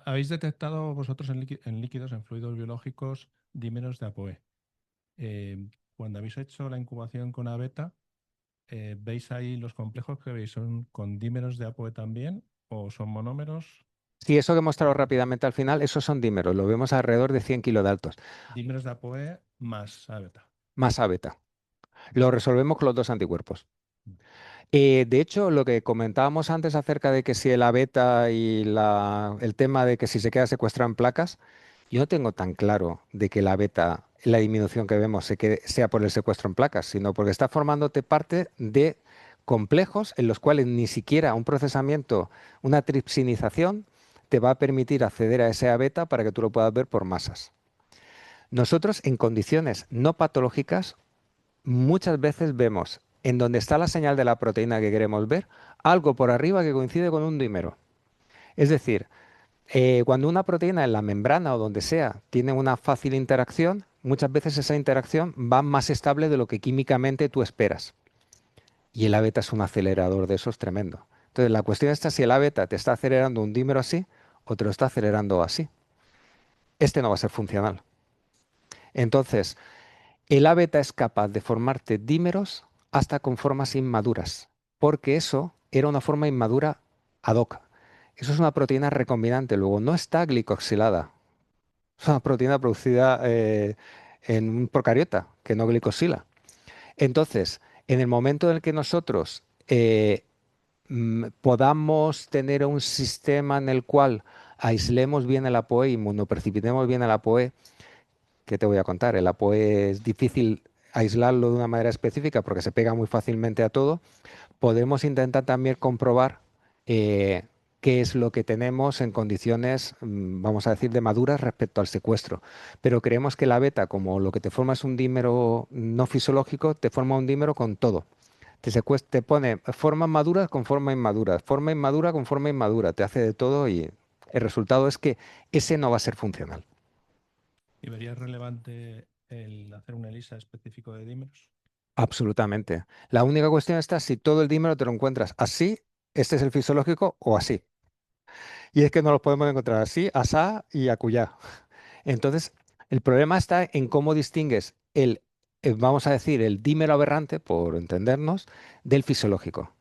¿Habéis detectado vosotros en líquidos, en fluidos biológicos, dímeros de ApoE? Cuando habéis hecho la incubación con abeta, ¿veis ahí los complejos que veis? ¿Son con dímeros de ApoE también o son monómeros? Sí, eso que he mostrado rápidamente al final, esos son dímeros. Lo vemos alrededor de 100 kilodaltos. Dímeros de ApoE más abeta. Más A beta. Lo resolvemos con los dos anticuerpos. De hecho, lo que comentábamos antes acerca de que si el beta y el tema de que si se queda secuestrado en placas, yo no tengo tan claro de que la beta, la disminución que vemos, sea por el secuestro en placas, sino porque está formándote parte de complejos en los cuales ni siquiera un procesamiento, una tripsinización, te va a permitir acceder a ese beta para que tú lo puedas ver por masas. Nosotros, en condiciones no patológicas, muchas veces vemos en donde está la señal de la proteína que queremos ver, algo por arriba que coincide con un dímero. Es decir, cuando una proteína en la membrana o donde sea tiene una fácil interacción, muchas veces esa interacción va más estable de lo que químicamente tú esperas. Y el A beta es un acelerador de esos tremendo. Entonces, la cuestión está si el A beta te está acelerando un dímero así o te lo está acelerando así. Este no va a ser funcional. Entonces, el A beta es capaz de formarte dímeros hasta con formas inmaduras, porque eso era una forma inmadura ad hoc. Eso es una proteína recombinante, luego no está glicoxilada. Es una proteína producida en un procariota que no glicosila. Entonces, en el momento en el que nosotros podamos tener un sistema en el cual aislemos bien el ApoE, inmunoprecipitemos bien el ApoE, ¿qué te voy a contar? El ApoE es difícil aislarlo de una manera específica porque se pega muy fácilmente a todo. Podemos intentar también comprobar eh, qué es lo que tenemos en condiciones, vamos a decir, de maduras respecto al secuestro. Pero creemos que la beta, como lo que te forma es un dímero no fisiológico, te forma un dímero con todo. Te pone formas maduras con forma inmadura, forma inmadura con forma inmadura, te hace de todo y el resultado es que ese no va a ser funcional. ¿Y verías relevante el hacer un ELISA específico de dímeros? Absolutamente. La única cuestión está si todo el dímero te lo encuentras así, este es el fisiológico, o así. Y es que no los podemos encontrar así, asá y acuyá. Entonces, el problema está en cómo distingues vamos a decir, el dímero aberrante, por entendernos, del fisiológico.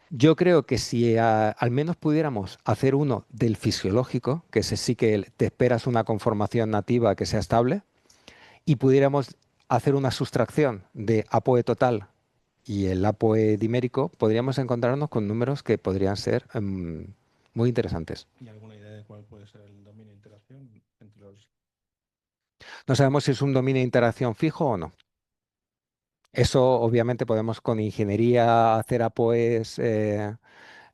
Yo creo que si al menos pudiéramos hacer uno del fisiológico, que ese sí que te esperas una conformación nativa que sea estable, y pudiéramos hacer una sustracción de ApoE total y el ApoE dimérico, podríamos encontrarnos con números que podrían ser muy interesantes. ¿Y alguna idea de cuál puede ser el dominio de interacción entre los... No sabemos si es un dominio de interacción fijo o no. Eso obviamente podemos con ingeniería hacer ApoEs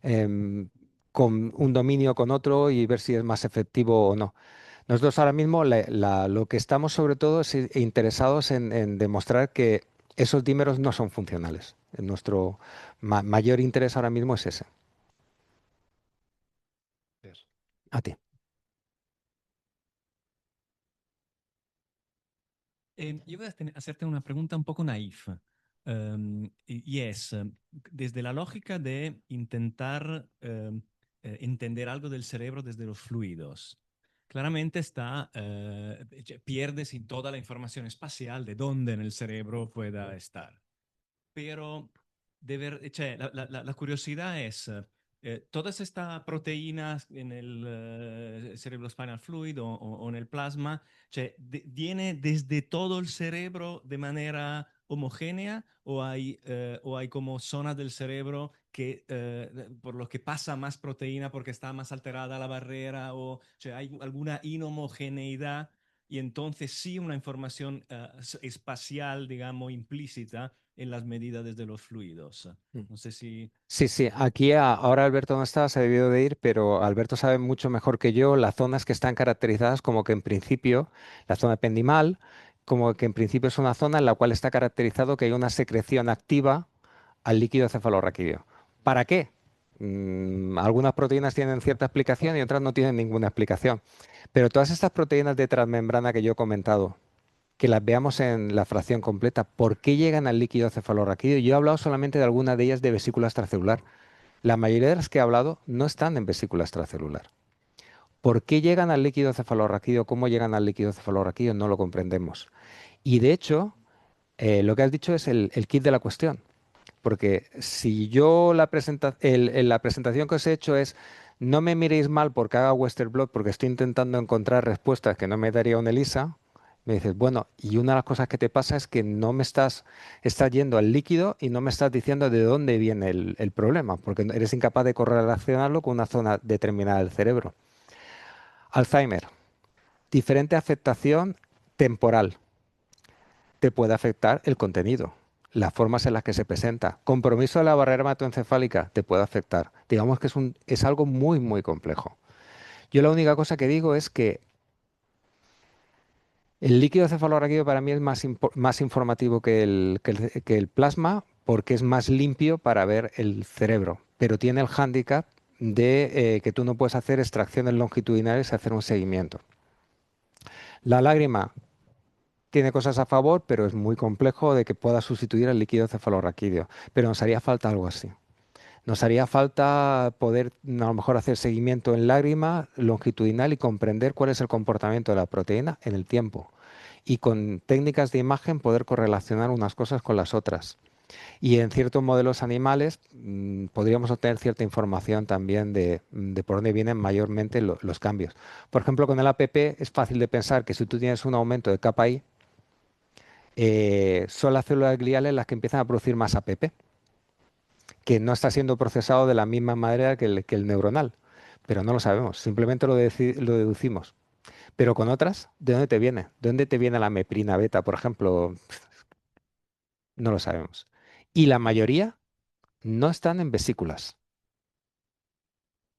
em, con un dominio con otro y ver si es más efectivo o no. Nosotros ahora mismo lo que estamos sobre todo es interesados en demostrar que esos dímeros no son funcionales. Nuestro mayor interés ahora mismo es ese. Gracias. A ti. Yo voy a hacerte una pregunta un poco naif. Y es, desde la lógica de intentar entender algo del cerebro desde los fluidos. Claramente pierdes toda la información espacial de dónde en el cerebro pueda estar. Pero la curiosidad es, todas estas proteínas en el cerebrospinal fluid o en el plasma, ¿viene desde todo el cerebro de manera homogénea o hay como zonas del cerebro por lo que pasa más proteína porque está más alterada la barrera hay alguna inhomogeneidad? Y entonces sí una información espacial, digamos, implícita en las medidas desde los fluidos. No sé si... Sí, sí, aquí ahora Alberto no está, se ha debido de ir, pero Alberto sabe mucho mejor que yo las zonas que están caracterizadas como que en principio, la zona ependimal, como que en principio es una zona en la cual está caracterizado que hay una secreción activa al líquido cefalorraquídeo. ¿Para qué? Algunas proteínas tienen cierta explicación y otras no tienen ninguna explicación. Pero todas estas proteínas de transmembrana que yo he comentado, que las veamos en la fracción completa. ¿Por qué llegan al líquido cefalorraquídeo? Yo he hablado solamente de alguna de ellas de vesícula extracelular. La mayoría de las que he hablado no están en vesícula extracelular. ¿Por qué llegan al líquido cefalorraquídeo? ¿Cómo llegan al líquido cefalorraquídeo? No lo comprendemos. Y de hecho, lo que has dicho es el kit de la cuestión. Porque si yo la presentación que os he hecho es no me miréis mal porque haga Western blot, porque estoy intentando encontrar respuestas que no me daría un ELISA, me dices, bueno, y una de las cosas que te pasa es que no me estás yendo al líquido y no me estás diciendo de dónde viene el problema, porque eres incapaz de correlacionarlo con una zona determinada del cerebro. Alzheimer, diferente afectación temporal. Te puede afectar el contenido, las formas en las que se presenta. Compromiso de la barrera hematoencefálica te puede afectar. Digamos que es algo muy, muy complejo. Yo la única cosa que digo es que el líquido cefalorraquídeo para mí es más informativo que el plasma porque es más limpio para ver el cerebro, pero tiene el hándicap de que tú no puedes hacer extracciones longitudinales y hacer un seguimiento. La lágrima tiene cosas a favor, pero es muy complejo de que pueda sustituir al líquido cefalorraquídeo. Pero nos haría falta algo así. Nos haría falta poder a lo mejor hacer seguimiento en lágrima longitudinal y comprender cuál es el comportamiento de la proteína en el tiempo. Y con técnicas de imagen poder correlacionar unas cosas con las otras. Y en ciertos modelos animales podríamos obtener cierta información también de por dónde vienen mayormente los cambios. Por ejemplo, con el APP es fácil de pensar que si tú tienes un aumento de kappa I, son las células gliales las que empiezan a producir más APP, que no está siendo procesado de la misma manera que el neuronal, pero no lo sabemos, simplemente lo deducimos. Pero con otras, ¿de dónde te viene? ¿De dónde te viene la meprina beta, por ejemplo? No lo sabemos. Y la mayoría no están en vesículas.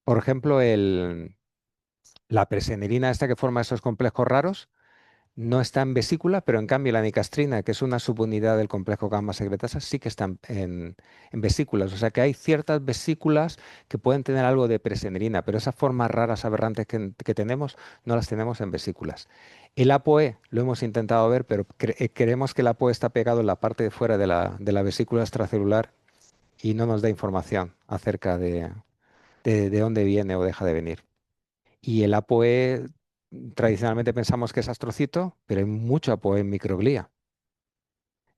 Por ejemplo, la presenerina esta que forma esos complejos raros, no está en vesícula, pero en cambio la nicastrina, que es una subunidad del complejo gamma secretasa, sí que está en vesículas. O sea que hay ciertas vesículas que pueden tener algo de presenerina, pero esas formas raras aberrantes que tenemos no las tenemos en vesículas. El ApoE lo hemos intentado ver, pero creemos que el ApoE está pegado en la parte de fuera de la vesícula extracelular y no nos da información acerca de dónde viene o deja de venir. Y el ApoE, tradicionalmente pensamos que es astrocito, pero hay mucho ApoE en microglía.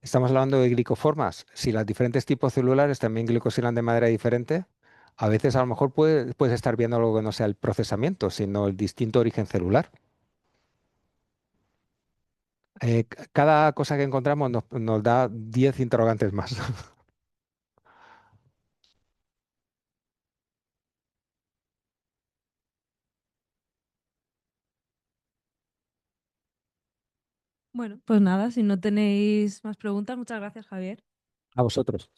Estamos hablando de glicoformas. Si los diferentes tipos celulares también glicosilan de manera diferente, a veces a lo mejor puedes estar viendo algo que no sea el procesamiento, sino el distinto origen celular. Cada cosa que encontramos nos da 10 interrogantes más. Bueno, pues nada, si no tenéis más preguntas, muchas gracias, Javier. A vosotros.